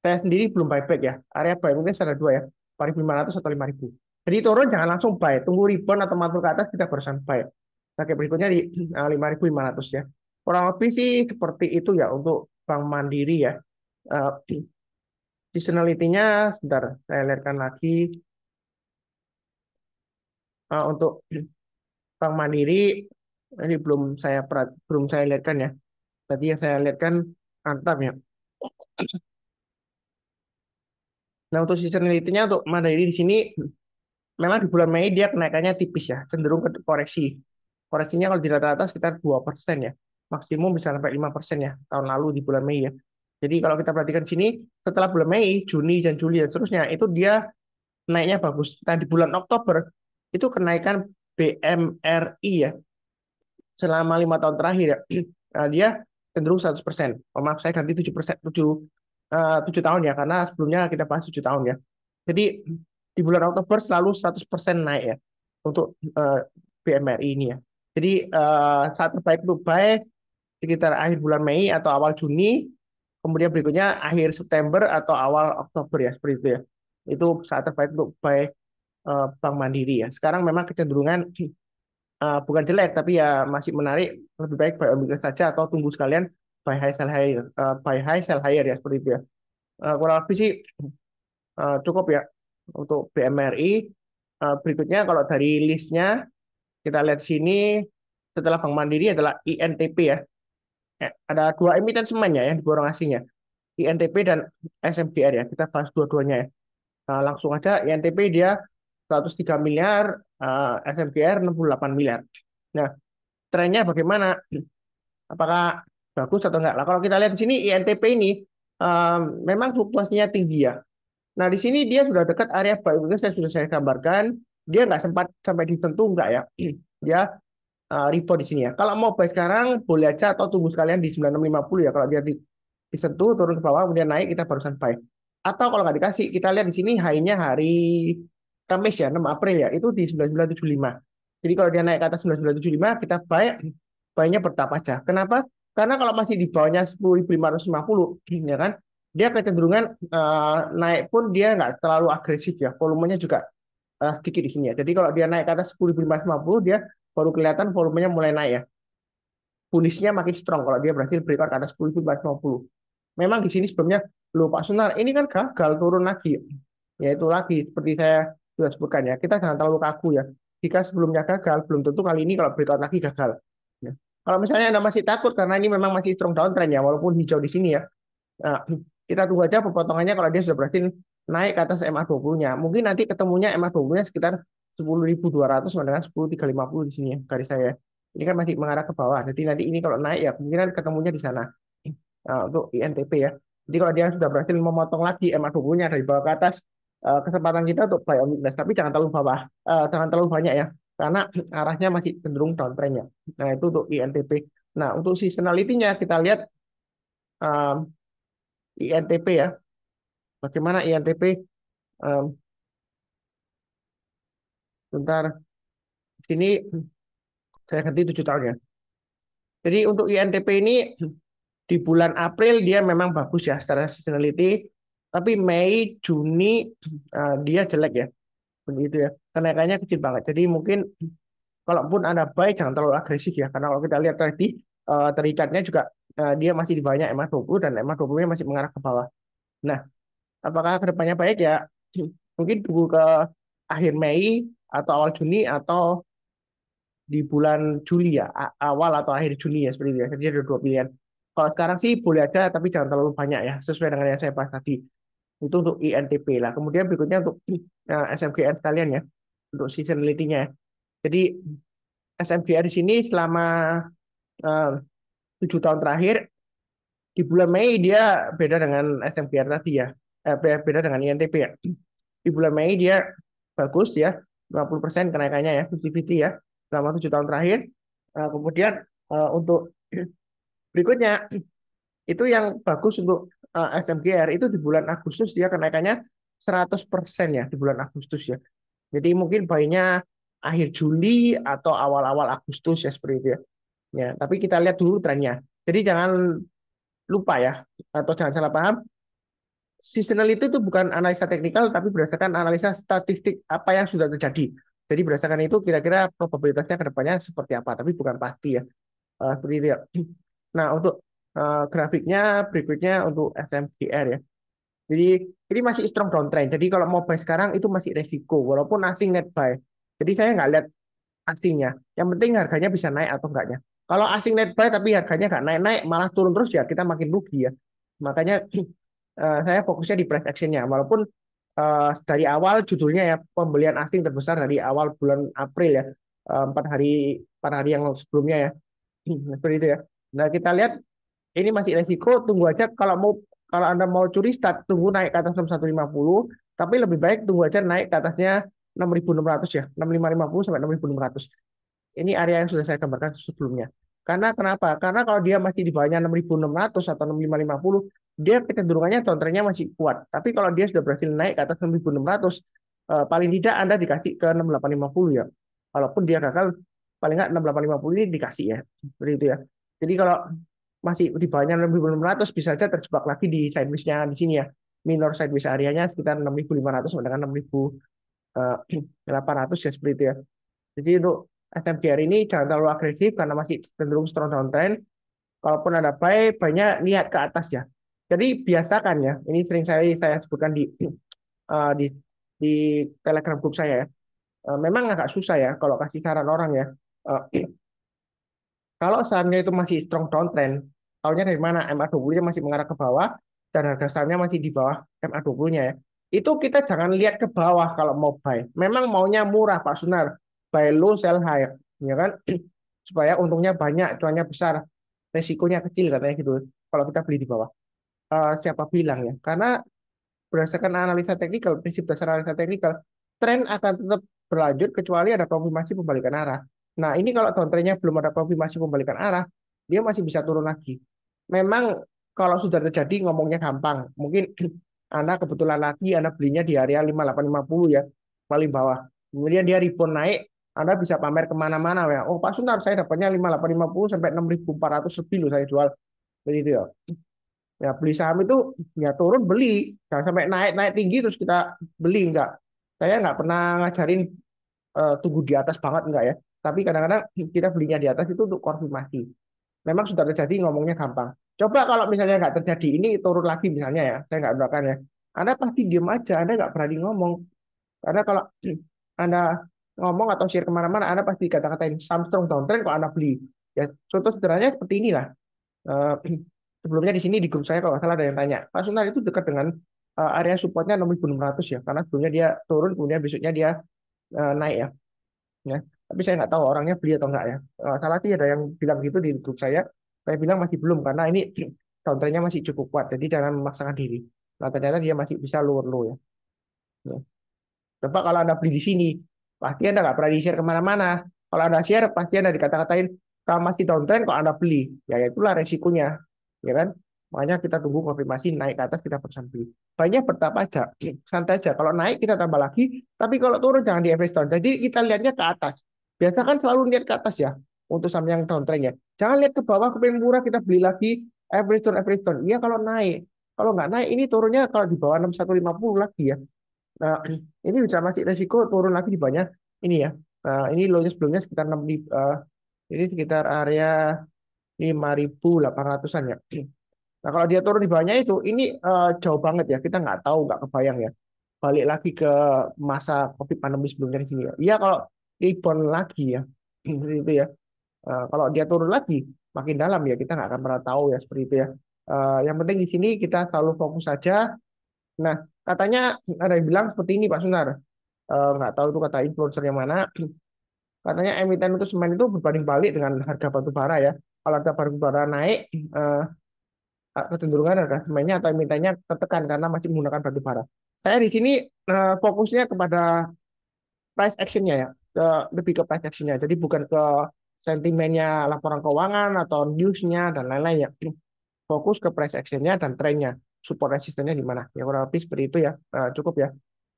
saya sendiri belum buyback ya. Area buy weakness ada dua ya, 4.500 atau 5.000. Jadi turun jangan langsung buy, tunggu rebound atau mantul ke atas kita barusan buy. Oke, berikutnya di 5.500 ya. Kurang lebih sih seperti itu ya untuk Bank Mandiri ya. Uh, Seasonality-nya sebentar saya lihatkan lagi. Untuk Bank Mandiri ini belum saya lihatkan ya. Tadi yang saya lihatkan Antam ya. Nah, untuk seasonality-nya untuk Mandiri di sini memang di bulan Mei dia kenaikannya tipis ya, cenderung ke koreksi. Koreksinya kalau di rata-rata sekitar 2% ya. Maksimum bisa sampai 5% ya tahun lalu di bulan Mei ya. Jadi kalau kita perhatikan di sini, setelah bulan Mei, Juni, dan Juli, dan seterusnya, itu dia naiknya bagus. Nah, di bulan Oktober, itu kenaikan BMRI ya, selama 5 tahun terakhir ya, dia cenderung 100%. Oh, maaf, saya ganti 7%, 7 tahun ya, karena sebelumnya kita bahas 7 tahun ya. Jadi di bulan Oktober selalu 100% naik ya untuk BMRI ini ya. Jadi saat terbaik untuk buy sekitar akhir bulan Mei atau awal Juni, kemudian berikutnya akhir September atau awal Oktober ya, seperti itu ya. Itu saat terbaik untuk buy Bank Mandiri ya. Sekarang memang kecenderungan bukan jelek, tapi ya masih menarik. Lebih baik buy obligasi saja atau tunggu sekalian buy high sell higher ya, seperti itu ya. Kurang lebih sih cukup ya untuk BMRI. Berikutnya kalau dari listnya kita lihat sini, setelah Bank Mandiri adalah INTP ya. Ada dua emiten semen ya yang diborong asingnya, INTP dan SMGR ya. Kita bahas dua-duanya ya. Langsung aja, INTP dia 103 miliar, SMGR 68 miliar. Nah, trennya bagaimana? Apakah bagus atau enggak? Nah, kalau kita lihat di sini INTP ini memang fluktuasinya tinggi ya. Nah, di sini dia sudah dekat area buy weakness yang sudah saya gambarkan. Dia nggak sempat sampai disentuh enggak ya. Dia repo di sini ya. Kalau mau buy sekarang boleh aja atau tunggu sekalian di 9650 ya. Kalau dia disentuh turun ke bawah kemudian naik kita barusan buy. Atau kalau nggak dikasih kita lihat di sini high-nya hari Kamis ya 6 April ya itu di 9975. Jadi kalau dia naik ke atas 9975 kita buy, buy-nya bertahap aja. Kenapa? Karena kalau masih di bawahnya 10.550 ya kan dia kecenderungan naik pun dia nggak terlalu agresif ya. Volumenya juga sedikit di sini ya. Jadi kalau dia naik ke atas 10.550 dia baru kelihatan volumenya mulai naik ya. Bullish-nya makin strong kalau dia berhasil breakout ke atas 10.450. Memang di sini sebelumnya, loh Pak Sunar, ini kan gagal turun lagi. Ya itu lagi, seperti saya sudah sebutkan ya, kita jangan terlalu kaku ya. Jika sebelumnya gagal, belum tentu kali ini kalau breakout lagi gagal. Ya. Kalau misalnya Anda masih takut karena ini memang masih strong downtrend ya, walaupun hijau di sini ya, nah, kita tunggu aja pepotongannya kalau dia sudah berhasil naik ke atas MA20-nya. Mungkin nanti ketemunya MA20-nya sekitar 10.200 dengan 10.350 di sini ya, garis saya. Ini kan masih mengarah ke bawah. Jadi nanti ini kalau naik ya kemungkinan ketemunya di sana. Untuk INTP ya. Jadi kalau dia sudah berhasil memotong lagi MA20-nya dari bawah ke atas, kesempatan kita untuk buy on weakness. Tapi jangan terlalu bawah, jangan terlalu banyak ya. Karena arahnya masih cenderung downtrend-nya. Nah itu untuk INTP. Nah untuk seasonality-nya kita lihat INTP ya. Bagaimana INTP? Um, Bentar, di sini saya ganti 7 tahun ya. Jadi untuk INTP ini di bulan April dia memang bagus ya secara seasonality, tapi Mei, Juni dia jelek ya, begitu ya. Kenaikannya kecil banget. Jadi mungkin kalaupun Anda buy jangan terlalu agresif ya, karena kalau kita lihat tadi tericatnya juga dia masih di bawahnya MA20 dan MA20-nya masih mengarah ke bawah. Nah, apakah kedepannya baik ya? Mungkin tunggu ke akhir Mei atau awal Juni atau di bulan Juli ya, awal atau akhir Juni ya seperti itu ya. Jadi ada dua pilihan. Kalau sekarang sih boleh aja, tapi jangan terlalu banyak ya, sesuai dengan yang saya bahas tadi. Itu untuk INTP lah. Kemudian berikutnya untuk SMGR sekalian ya, untuk seasonality-nya ya. Jadi SMGR di sini selama eh, 7 tahun terakhir, di bulan Mei dia beda dengan SMGR tadi ya, beda dengan INTP ya. Di bulan Mei dia bagus ya, 50% kenaikannya ya, 50-50 ya, selama 7 tahun terakhir. Kemudian untuk berikutnya itu yang bagus untuk SMGR itu di bulan Agustus dia kenaikannya 100% ya di bulan Agustus ya. Jadi mungkin bayinya akhir Juli atau awal-awal Agustus ya seperti itu ya. Ya, tapi kita lihat dulu trennya. Jadi jangan lupa ya atau jangan salah paham. Seasonality itu bukan analisa teknikal tapi berdasarkan analisa statistik apa yang sudah terjadi. Jadi berdasarkan itu kira-kira probabilitasnya ke depannya seperti apa, tapi bukan pasti ya. Seperti itu ya. Nah, untuk grafiknya berikutnya untuk SMGR ya. Jadi ini masih strong downtrend. Jadi kalau mau buy sekarang itu masih resiko walaupun asing net buy. Jadi saya nggak lihat asingnya. Yang penting harganya bisa naik atau enggaknya. Kalau asing net buy tapi harganya nggak naik-naik malah turun terus ya kita makin rugi ya. Makanya saya fokusnya di price actionnya. Walaupun dari awal judulnya ya pembelian asing terbesar dari awal bulan April ya. 4 hari yang sebelumnya ya. Seperti itu ya. Nah kita lihat ini masih resiko. Tunggu aja kalau mau kalau Anda mau curi start, tunggu naik ke atas 6150, tapi lebih baik tunggu aja naik ke atasnya 6600 ya, 6550 sampai 6600. Ini area yang sudah saya gambarkan sebelumnya. Karena kenapa? Karena kalau dia masih di bawahnya 6600 atau 6550, dia kecenderungannya downtrendnya masih kuat. Tapi kalau dia sudah berhasil naik ke atas 6600, paling tidak Anda dikasih ke 6850 ya. Walaupun dia gagal, paling nggak 6850 ini dikasih ya. Seperti itu ya. Jadi kalau masih di bawahnya 6600 bisa saja terjebak lagi di sideways-nya di sini ya. Minor sideways areanya sekitar 6500 sampai dengan 6800 ya seperti itu ya. Jadi untuk SMGR ini jangan terlalu agresif karena masih cenderung strong downtrend. Kalaupun ada buy, banyak lihat ke atas ya. Jadi biasakan ya, ini sering saya sebutkan di di Telegram grup saya ya. Memang agak susah ya kalau kasih saran orang ya. Eh, Kalau sahamnya itu masih strong downtrend, tahunya dari mana? MA20-nya masih mengarah ke bawah dan harga sahamnya masih di bawah MA20-nya ya. Itu kita jangan lihat ke bawah kalau mau buy. Memang maunya murah Pak Sunar, buy low sell high, ya kan? Supaya untungnya banyak, cuannya besar, resikonya kecil katanya gitu. Kalau kita beli di bawah. Siapa bilang ya? Karena berdasarkan analisa teknikal, prinsip dasar analisa teknikal, tren akan tetap berlanjut kecuali ada konfirmasi pembalikan arah. Nah, ini kalau downtrendnya belum ada konfirmasi pembalikan arah, dia masih bisa turun lagi. Memang kalau sudah terjadi ngomongnya gampang. Mungkin Anda kebetulan lagi Anda belinya di area 5850 ya, paling bawah. Kemudian dia rebound naik, Anda bisa pamer kemana-mana ya. Oh Pak Sunar, saya dapatnya 5850 sampai 6400 lebih loh saya jual. Begitu ya. Ya beli saham itu ya turun beli, jangan sampai naik naik tinggi terus kita beli enggak. Saya nggak pernah ngajarin tunggu di atas banget enggak ya. Tapi kadang-kadang kita belinya di atas itu untuk konfirmasi. Memang sudah terjadi ngomongnya gampang. Coba kalau misalnya nggak terjadi ini turun lagi misalnya ya, saya nggak doakan ya. Anda pasti diem aja, Anda nggak berani ngomong. Karena kalau Anda ngomong atau share kemana-mana, Anda pasti kata-katain Samsung downtrend kalau Anda beli. Ya contoh sederhananya seperti inilah. Eh, Sebelumnya di sini di grup saya kalau nggak salah ada yang tanya, Pak Sunar itu dekat dengan area supportnya 6.600 ya, karena sebelumnya dia turun, kemudian besoknya dia naik ya. Ya. Tapi saya nggak tahu orangnya beli atau enggak ya. Salah sih ada yang bilang gitu di grup saya. Saya bilang masih belum karena ini counternya masih cukup kuat, jadi jangan memaksakan diri. Nah ternyata dia masih bisa lower low ya. Ya. Coba kalau Anda beli di sini, pasti Anda nggak pernah di-share kemana-mana. Kalau Anda share, pasti Anda dikata-katain, kalau masih downtrend kok Anda beli. Ya itulah resikonya. Ya kan? Makanya kita tunggu konfirmasi naik ke atas kita pesan beli. Banyak bertahap aja, santai aja. Kalau naik kita tambah lagi, tapi kalau turun jangan di average down. Jadi kita lihatnya ke atas. Biasa kan selalu lihat ke atas ya untuk saham yang downtrend ya. Jangan lihat ke bawah ke murah kita beli lagi average down. Iya kalau naik. Kalau nggak naik ini turunnya kalau di bawah 6150 lagi ya. Nah, ini bisa masih resiko turun lagi di banyak ini ya. Ini low-nya sebelumnya sekitar 6.000, ini sekitar area 5.800-an ya. Nah, kalau dia turun di bawahnya itu, ini jauh banget ya. Kita nggak tahu, nggak kebayang ya. Balik lagi ke masa COVID pandemi sebelumnya di sini ya. Iya, kalau rebound lagi ya, itu ya. Kalau dia turun lagi, makin dalam ya, kita nggak akan pernah tahu ya seperti itu ya. Yang penting di sini kita selalu fokus saja. Nah, katanya ada yang bilang seperti ini Pak Sunar. Nggak tahu itu kata influencer yang mana. Katanya emiten untuk semen itu berbanding balik dengan harga batu bara ya. Kalau harga batu bara naik, kecenderungan harga semennya atau emitennya tertekan karena masih menggunakan batu bara. Saya di sini fokusnya kepada price actionnya ya, lebih ke price actionnya. Jadi bukan ke sentimennya laporan keuangan atau newsnya dan lain-lain ya. Fokus ke price actionnya dan trennya. Support resistennya di mana? Ya kurang lebih seperti itu ya. Cukup ya.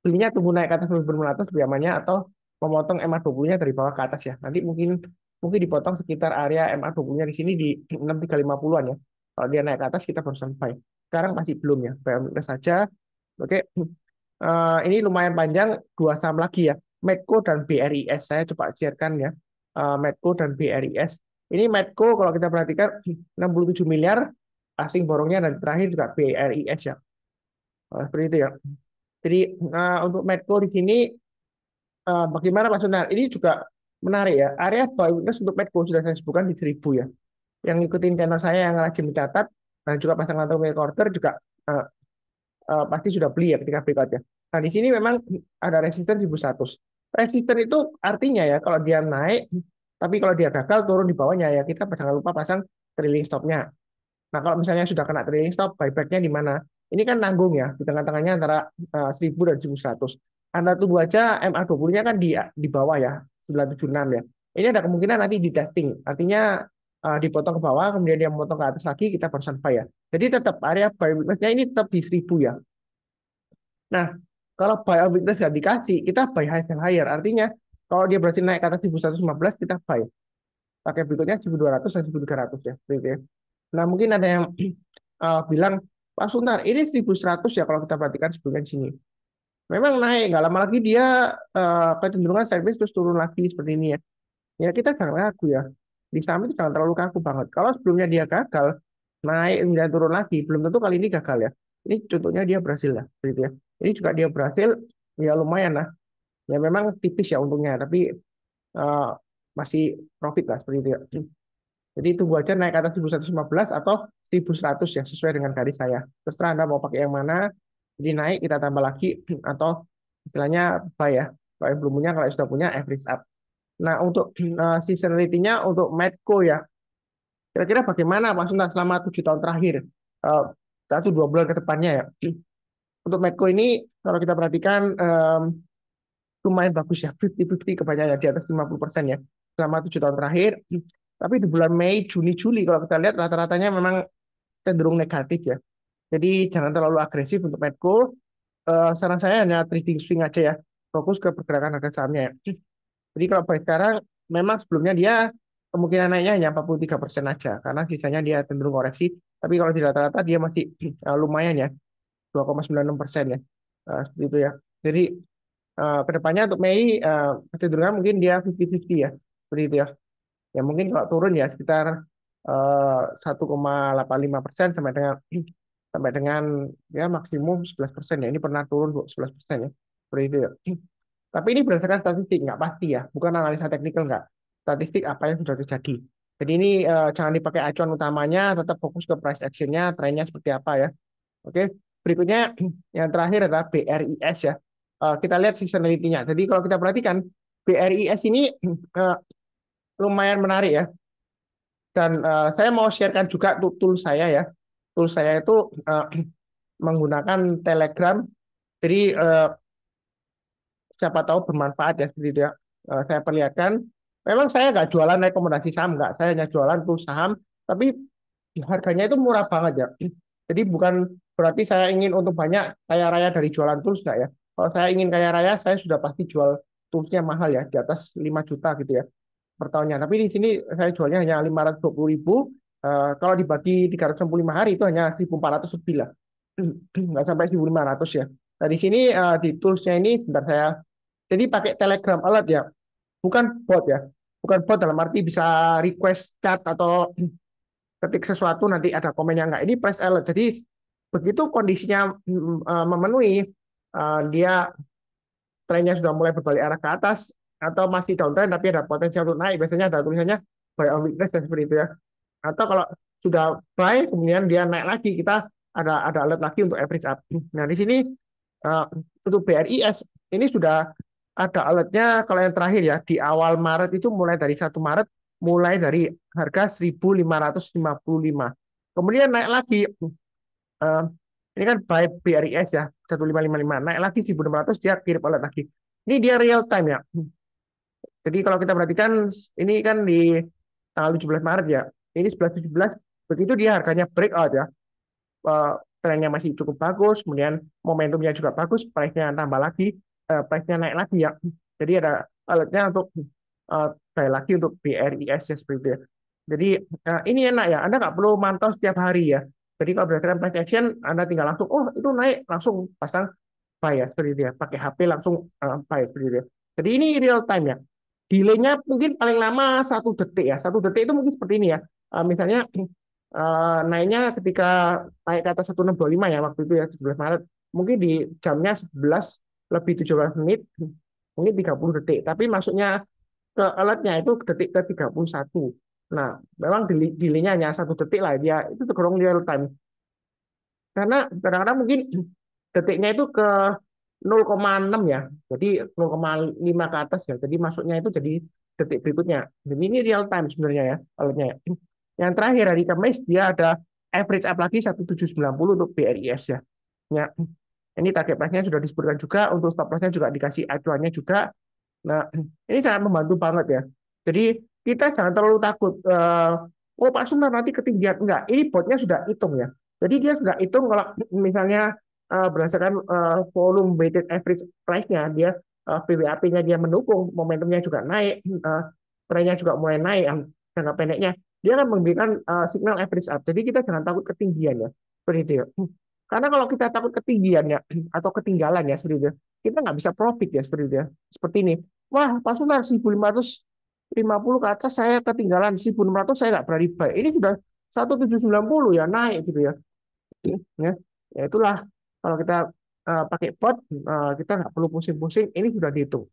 Belinya tunggu naik ke atas 1.500 lebih amannya atau memotong MA20-nya dari bawah ke atas ya. Nanti mungkin mungkin dipotong sekitar area MA20-nya di sini di 6350-an ya. Kalau dia naik ke atas kita baru sampai. Sekarang masih belum ya. Bayar saja. Oke. Ini lumayan panjang dua saham lagi ya. Medco dan BRIS. Saya coba sharekan ya. Medco dan BRIS. Ini Medco kalau kita perhatikan 67 miliar asing borongnya dan terakhir juga BRIS ya. Seperti itu ya. Jadi untuk Medco di sini bagaimana Pak Sunar? Ini juga menarik ya. Area buy weakness untuk Medco sudah saya sebutkan di 1000 ya. Yang ngikutin channel saya yang rajin mencatat dan juga pasang kantong recorder juga eh, pasti sudah beli ya ketika breakout ya. Nah di sini memang ada resisten 1100. Resisten itu artinya ya kalau dia naik, tapi kalau dia gagal turun di bawahnya ya kita jangan lupa pasang trailing stopnya. Nah, kalau misalnya sudah kena trailing stop, buybacknya di mana? Ini kan nanggung ya, di tengah-tengahnya antara 1000 dan 1100. Anda tunggu aja MA20-nya kan di bawah ya, 976 ya. Ini ada kemungkinan nanti di testing, artinya dipotong ke bawah, kemudian dia memotong ke atas lagi, kita barusan buy ya. Jadi tetap area buy weakness-nya ini tetap di 1000 ya. Nah, kalau buy on weakness nggak dikasih, kita buy high sell higher. Artinya, kalau dia berhasil naik ke atas 1115, kita buy. Pakai berikutnya 1200 dan 1300 ya. Gitu ya. Nah, mungkin ada yang bilang, Pak Suntar, ini 1100 ya kalau kita perhatikan sebelumnya di sini. Memang naik, nggak lama lagi dia kecenderungan sideways terus turun lagi seperti ini ya. Ya kita jangan ragu ya. Di saham itu jangan terlalu kaku banget. Kalau sebelumnya dia gagal, naik dan turun lagi, belum tentu kali ini gagal ya. Ini contohnya dia berhasil lah, gitu ya. Ini juga dia berhasil, ya lumayan lah. Ya memang tipis ya untungnya, tapi eh, masih profit lah seperti itu ya. Jadi tunggu aja naik ke atas 1115 atau 1100 ya sesuai dengan garis saya. Terserah Anda mau pakai yang mana. Jadi naik kita tambah lagi atau istilahnya apa ya? Kalau yang belum punya, kalau yang sudah punya average up. Nah untuk seasonality-nya untuk Medco ya. Kira-kira bagaimana Pak Sunta selama 7 tahun terakhir? Eh, satu dua bulan ke depannya ya. Untuk Medco ini kalau kita perhatikan lumayan bagus ya, 50-50 kebanyakan ya, di atas 50% ya selama 7 tahun terakhir. Tapi di bulan Mei, Juni, Juli kalau kita lihat rata-ratanya memang cenderung negatif ya. Jadi jangan terlalu agresif untuk Medco. Saran saya hanya trading swing aja ya, fokus ke pergerakan harga sahamnya ya. Jadi kalau baik sekarang, memang sebelumnya dia kemungkinan naiknya hanya 43% aja, karena sisanya dia cenderung koreksi. Tapi kalau di rata-rata dia masih lumayan ya, 2,96% ya. Seperti itu ya. Jadi kedepannya untuk Mei kecenderungan mungkin dia 50-50 ya, seperti itu ya. Ya mungkin kalau turun ya sekitar 1,85% sampai dengan ya maksimum 11% ya. Ini pernah turun 11% ya, seperti itu ya. Tapi ini berdasarkan statistik, nggak pasti ya, bukan analisa teknikal nggak. Statistik apa yang sudah terjadi. Jadi ini jangan dipakai acuan utamanya, tetap fokus ke price actionnya, trennya seperti apa ya. Oke, berikutnya yang terakhir adalah BRIS ya. Kita lihat seasonality-nya. Jadi kalau kita perhatikan BRIS ini eh, lumayan menarik ya. Dan saya mau sharekan juga tool saya ya. Tool saya itu eh, menggunakan Telegram. Jadi siapa tahu bermanfaat ya seperti itu ya. Saya perlihatkan. Memang saya nggak jualan rekomendasi saham, nggak. Saya hanya jualan tool saham. Tapi harganya itu murah banget ya. Jadi bukan berarti saya ingin untuk banyak kaya raya dari jualan tools nggak ya. Kalau saya ingin kaya raya, saya sudah pasti jual toolsnya mahal ya, di atas 5 juta gitu ya per tahunnya. Tapi di sini saya jualnya hanya 520.000. Kalau dibagi 365 hari itu hanya 1.400 lebih lah. Nggak sampai 1.500 ya. Nah di sini di toolsnya ini, sebentar saya. Jadi pakai Telegram alert ya, bukan bot ya. Bukan bot dalam arti bisa request chat atau ketik sesuatu nanti ada komennya enggak. Ini press alert. Jadi begitu kondisinya memenuhi, dia trennya sudah mulai berbalik arah ke atas atau masih downtrend tapi ada potensi untuk naik, biasanya ada tulisannya buy on weakness dan seperti itu ya. Atau kalau sudah buy kemudian dia naik lagi, kita ada alert lagi untuk average up. Nah di sini uh, untuk BRIS ini sudah ada alertnya. Kalau yang terakhir ya di awal Maret itu, mulai dari 1 Maret, mulai dari harga 1.555. Kemudian naik lagi, eh, ini kan buy BRIS ya 1555, naik lagi 1.600, dia kirim alert lagi. Ini dia real time ya. Jadi kalau kita perhatikan ini kan di tanggal 17 Maret ya. Ini 11.17, begitu dia harganya breakout ya. Trennya masih cukup bagus, kemudian momentumnya juga bagus, price-nya tambah lagi, price-nya naik lagi ya. Jadi ada alertnya untuk buy lagi untuk BRIS ya seperti itu ya. Jadi ini enak ya, Anda nggak perlu mantau setiap hari ya. Jadi kalau berdasarkan price action, Anda tinggal langsung, oh itu naik, langsung pasang buy ya seperti itu ya. Pakai HP langsung buy seperti itu ya. Jadi ini real time ya. Delay-nya mungkin paling lama 1 detik ya. 1 detik itu mungkin seperti ini ya. Misalnya naiknya ketika naik ke atas 1625 ya waktu itu ya 17 Maret. Mungkin di jamnya 11 lebih 17 menit, mungkin 30 detik. Tapi maksudnya ke alertnya itu detik ke 31. Nah, memang delay-nya hanya 1 detik lah, dia itu tergolong real time. Karena kadang-kadang mungkin detiknya itu ke 0,6 ya. Jadi 0,5 ke atas ya. Jadi masuknya itu jadi detik berikutnya. Jadi ini real time sebenarnya ya alertnya ya. Yang terakhir hari Kamis dia ada average up lagi 1790 untuk BRIS ya. Ya, ini target price-nya sudah disebutkan juga, untuk stop loss-nya juga dikasih acuannya juga. Nah, ini sangat membantu banget ya. Jadi kita jangan terlalu takut. Oh Pak Sumar nanti ketinggian. Enggak, ini botnya sudah hitung ya. Jadi dia sudah hitung kalau misalnya berdasarkan volume weighted average price-nya, dia PWAP-nya dia mendukung, momentumnya juga naik, trennya juga mulai naik, jangka pendeknya. Dia akan memberikan signal average up. Jadi kita jangan takut ketinggian ya. Seperti itu ya. Karena kalau kita takut ketinggian ya, atau ketinggalan ya, seperti itu, kita nggak bisa profit ya, seperti itu ya. Seperti ini. Wah, Pak Sunar 1550 ke atas saya ketinggalan 1600 saya nggak berani buy. Ini sudah 1790 ya naik gitu ya. Ya, ya itulah kalau kita pakai bot kita nggak perlu pusing-pusing. Ini sudah dihitung.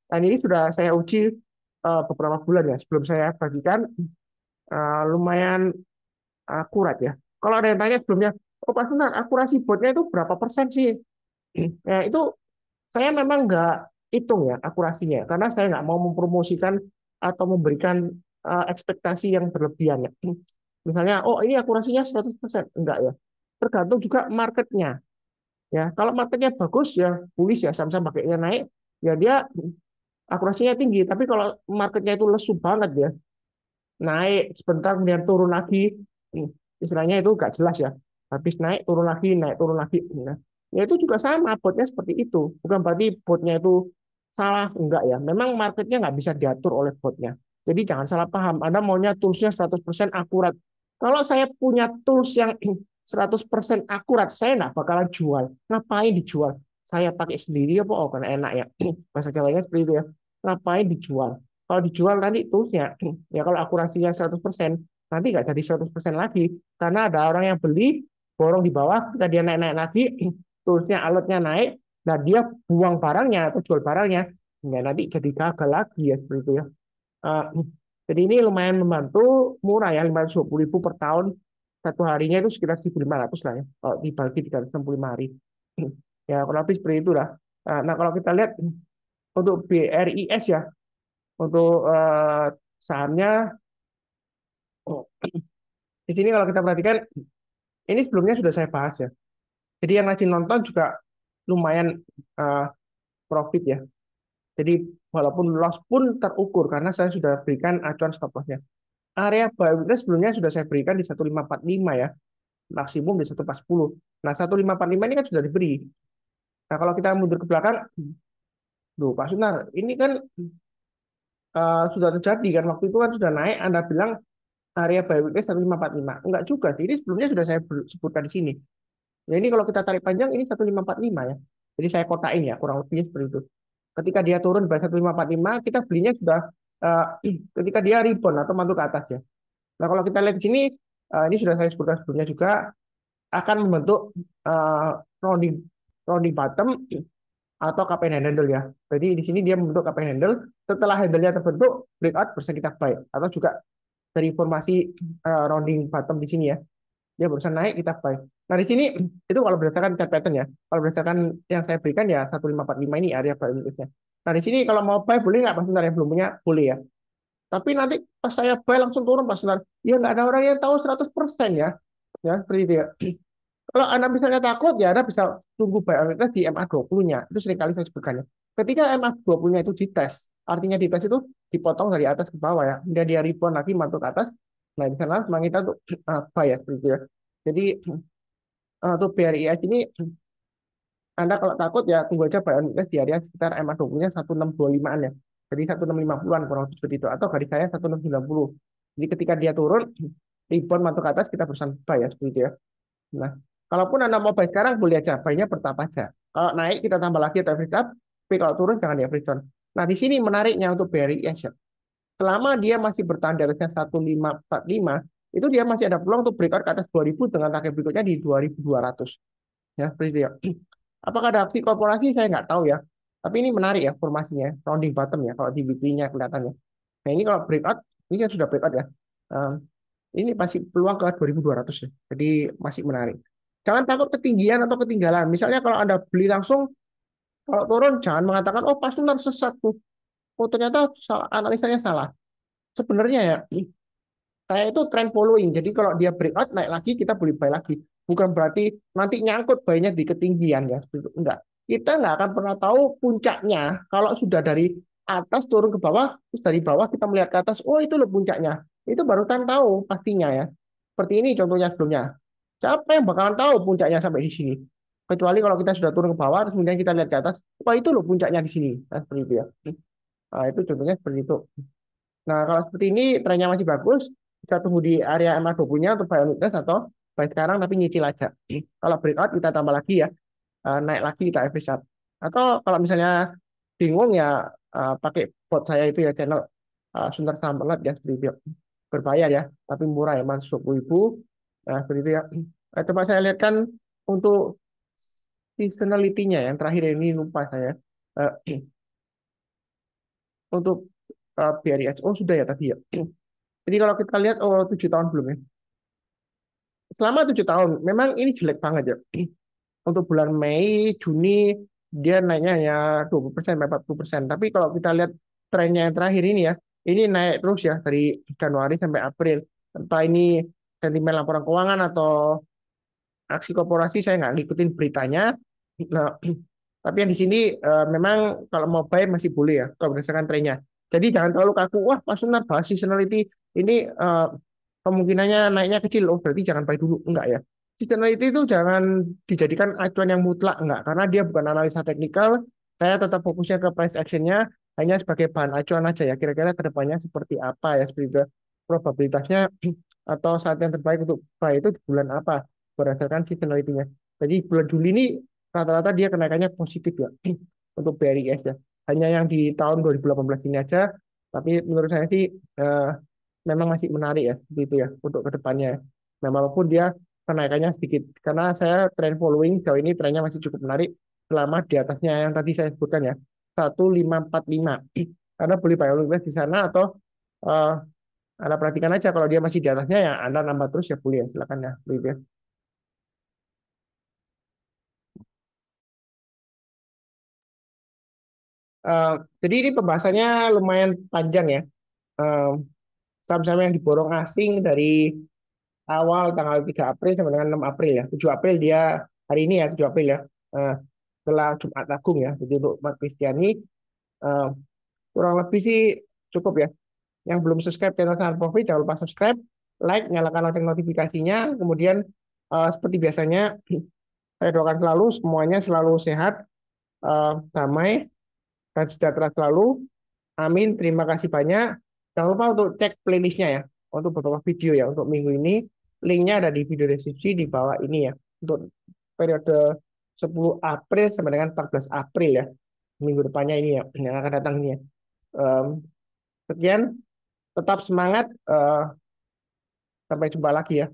Dan ini sudah saya uji beberapa bulan ya sebelum saya bagikan lumayan akurat ya. Kalau ada yang tanya sebelumnya, oh Pak Sunar akurasi botnya itu berapa persen sih? Ya itu saya memang nggak hitung ya akurasinya, karena saya nggak mau mempromosikan atau memberikan ekspektasi yang berlebihan ya. Misalnya, oh ini akurasinya 100%. Enggak ya. Tergantung juga marketnya. Ya, kalau marketnya bagus ya, bullish ya, saham-saham pakainya naik, ya dia akurasinya tinggi. Tapi kalau marketnya itu lesu banget ya, naik sebentar kemudian turun lagi, istilahnya itu nggak jelas ya, habis naik turun lagi. Nah, ya itu juga sama, botnya seperti itu, bukan berarti botnya itu salah, enggak ya, memang marketnya nggak bisa diatur oleh botnya. Jadi jangan salah paham, Anda maunya toolsnya 100% akurat. Kalau saya punya tools yang 100% akurat, saya nggak bakalan jual. Ngapain dijual? Saya pakai sendiri apa? Oh, karena enak ya. Bahasa Jawanya seperti itu ya. Ngapain dijual? Kalau dijual nanti toolsnya, ya kalau akurasinya 100%, nanti nggak jadi 100% lagi. Karena ada orang yang beli, borong di bawah, ketika dia naik-naik lagi, toolsnya, alertnya naik, nah dia buang barangnya atau jual barangnya, ya nanti jadi gagal lagi ya seperti itu ya. Uh, jadi ini lumayan membantu, murah ya, 520.000 per tahun, satu harinya itu sekitar 1.500 lah ya, kalau dibagi 365 hari. Ya kurang lebih seperti itu lah. Nah kalau kita lihat untuk BRIS ya, untuk sahamnya, oh, di sini kalau kita perhatikan, ini sebelumnya sudah saya bahas ya. Jadi yang rajin nonton juga lumayan uh, profit ya. Jadi walaupun loss pun terukur karena saya sudah berikan acuan stop lossnya. Area buy weakness sebelumnya sudah saya berikan di 1545 ya, maksimum di 1410. Nah 1545 ini kan sudah diberi. Nah kalau kita mundur ke belakang, loh Pak Sunar, ini kan sudah terjadi kan, waktu itu kan sudah naik, Anda bilang area buy weakness 1545. Enggak juga sih, ini sebelumnya sudah saya sebutkan di sini. Ya ini kalau kita tarik panjang ini 1545 ya. Jadi saya kotain ya, kurang lebihnya seperti itu. Ketika dia turun di 1545, kita belinya sudah uh, ketika dia rebound atau mantul ke atas ya. Nah, kalau kita lihat di sini, ini sudah saya sebutkan sebelumnya juga, akan membentuk rounding rounding bottom atau cup and handle ya. Jadi di sini dia membentuk cup and handle. Setelah handle-nya terbentuk, breakout bisa kita buy. Atau juga dari formasi rounding bottom di sini ya. Dia barusan naik, kita buy. Nah di sini itu kalau berdasarkan chart pattern ya. Kalau berdasarkan yang saya berikan ya 1545 ini area buy weakness-nya. Nah di sini kalau mau buy boleh nggak Pak Sunar yang belum punya? Boleh ya. Tapi nanti pas saya buy langsung turun Pak Sunar. Ya nggak ada orang yang tahu 100% ya. Ya seperti itu ya. Kalau Anda misalnya takut, ya Anda bisa tunggu buy weakness di MA20-nya. Itu seringkali saya sebutkan ya. Ketika MA20-nya itu dites, artinya dites itu dipotong dari atas ke bawah ya. Kemudian dia rebound lagi mantul ke atas. Nah, di sana semangat kita untuk buy ya seperti itu ya. Jadi untuk BRIS ini Anda kalau takut ya tunggu aja buy weakness di area sekitar MA20-nya 1625-an ya. Jadi 1650-an kurang lebih seperti itu. Atau garis saya 1690. Jadi ketika dia turun, rebound mantul ke atas, kita berusaha buy ya seperti itu ya. Nah, kalaupun Anda mau buy sekarang, boleh aja. Buy-nya bertahap aja. Kalau naik, kita tambah lagi atau average up. Tapi kalau turun, jangan di average down. Nah, di sini menariknya untuk BRIS ya. Selama dia masih bertahan di atasnya 1545, itu dia masih ada peluang untuk breakout ke atas 2000 dengan target berikutnya di 2200. Ya, seperti itu ya. Apakah ada aksi korporasi? Saya nggak tahu ya. Tapi ini menarik ya formasinya. Rounding bottom ya, kalau di weekly-nya kelihatannya. Nah, ini kalau breakout, ini kan sudah breakout ya. Ini masih peluang ke 2200 ya. Jadi masih menarik. Jangan takut ketinggian atau ketinggalan. Misalnya kalau Anda beli langsung, kalau turun jangan mengatakan, oh pas benar sesat tuh. Oh ternyata salah, analisanya salah. Sebenarnya ya, Saya itu trend following. Jadi kalau dia breakout naik lagi, kita boleh buy lagi. Bukan berarti nanti nyangkut buy-nya di ketinggian ya. Seperti itu. Enggak. Kita nggak akan pernah tahu puncaknya kalau sudah dari atas turun ke bawah, terus dari bawah kita melihat ke atas, oh itu loh puncaknya. Itu baru kan tahu pastinya ya. Seperti ini contohnya sebelumnya. Siapa yang bakalan tahu puncaknya sampai di sini? Kecuali kalau kita sudah turun ke bawah, terus kemudian kita lihat ke atas, wah itu loh puncaknya di sini. Nah, seperti itu ya. Nah, itu contohnya seperti itu. Nah, kalau seperti ini trennya masih bagus, bisa tunggu di area MA20-nya untuk buy on weakness atau buy sekarang tapi nyicil aja. Kalau breakout kita tambah lagi ya, naik lagi kita FS up. Atau kalau misalnya bingung ya pakai bot saya itu ya channel Sunter Saham Alert ya seperti itu. Berbayar ya, tapi murah ya, mas 20.000. Nah, seperti itu ya. Coba saya lihatkan untuk seasonality-nya yang terakhir ini lupa saya. Eh, untuk BRIS, oh sudah ya tadi ya. Jadi kalau kita lihat, oh 7 tahun belum ya. Selama 7 tahun, memang ini jelek banget ya. Untuk bulan Mei, Juni, dia naiknya ya 20% sampai 40%. Tapi kalau kita lihat trennya yang terakhir ini ya, ini naik terus ya dari Januari sampai April. Entah ini sentimen laporan keuangan atau aksi korporasi, saya nggak ngikutin beritanya. Nah, tapi yang di sini memang kalau mau buy masih boleh ya, kalau berdasarkan trennya. Jadi jangan terlalu kaku, wah Mas Sunar bahas seasonality, ini kemungkinannya naiknya kecil, oh berarti jangan buy dulu. Enggak ya. Seasonality itu jangan dijadikan acuan yang mutlak, enggak. Karena dia bukan analisa teknikal, saya tetap fokusnya ke price actionnya, hanya sebagai bahan acuan aja ya. Kira-kira kedepannya seperti apa ya, seperti itu. Probabilitasnya atau saat yang terbaik untuk buy itu di bulan apa, berdasarkan seasonality-nya. Jadi bulan Juli ini rata-rata dia kenaikannya positif ya untuk BRIS ya. Hanya yang di tahun 2018 ini aja, tapi menurut saya sih eh, memang masih menarik ya gitu ya untuk kedepannya. Nah, walaupun dia kenaikannya sedikit, karena saya trend following sejauh ini trennya masih cukup menarik selama di atasnya yang tadi saya sebutkan ya 1545. Karena boleh buy on di sana atau eh, Anda perhatikan aja kalau dia masih di atasnya ya Anda nambah terus ya boleh ya silakan ya. Gitu ya. Eh, jadi ini pembahasannya lumayan panjang ya. Eh, Saham-saham yang diborong asing dari awal tanggal 3 April sampai dengan 6 April ya. 7 April dia hari ini ya 7 April ya. Eh, Setelah Jumat Agung ya. Jadi untuk umat Kristiani eh, kurang lebih sih cukup ya. Yang belum subscribe channel Saham Profit jangan lupa subscribe, like, nyalakan lonceng notifikasinya. Kemudian seperti biasanya saya doakan selalu semuanya selalu sehat, damai, dan sejahtera selalu. Amin. Terima kasih banyak. Jangan lupa untuk cek playlistnya ya. Untuk beberapa video ya. Untuk minggu ini. Linknya ada di video deskripsi di bawah ini ya. Untuk periode 10 April sampai dengan 14 April ya. Minggu depannya ini ya. Yang akan datang ini ya. Em, Sekian. Tetap semangat. Sampai jumpa lagi ya.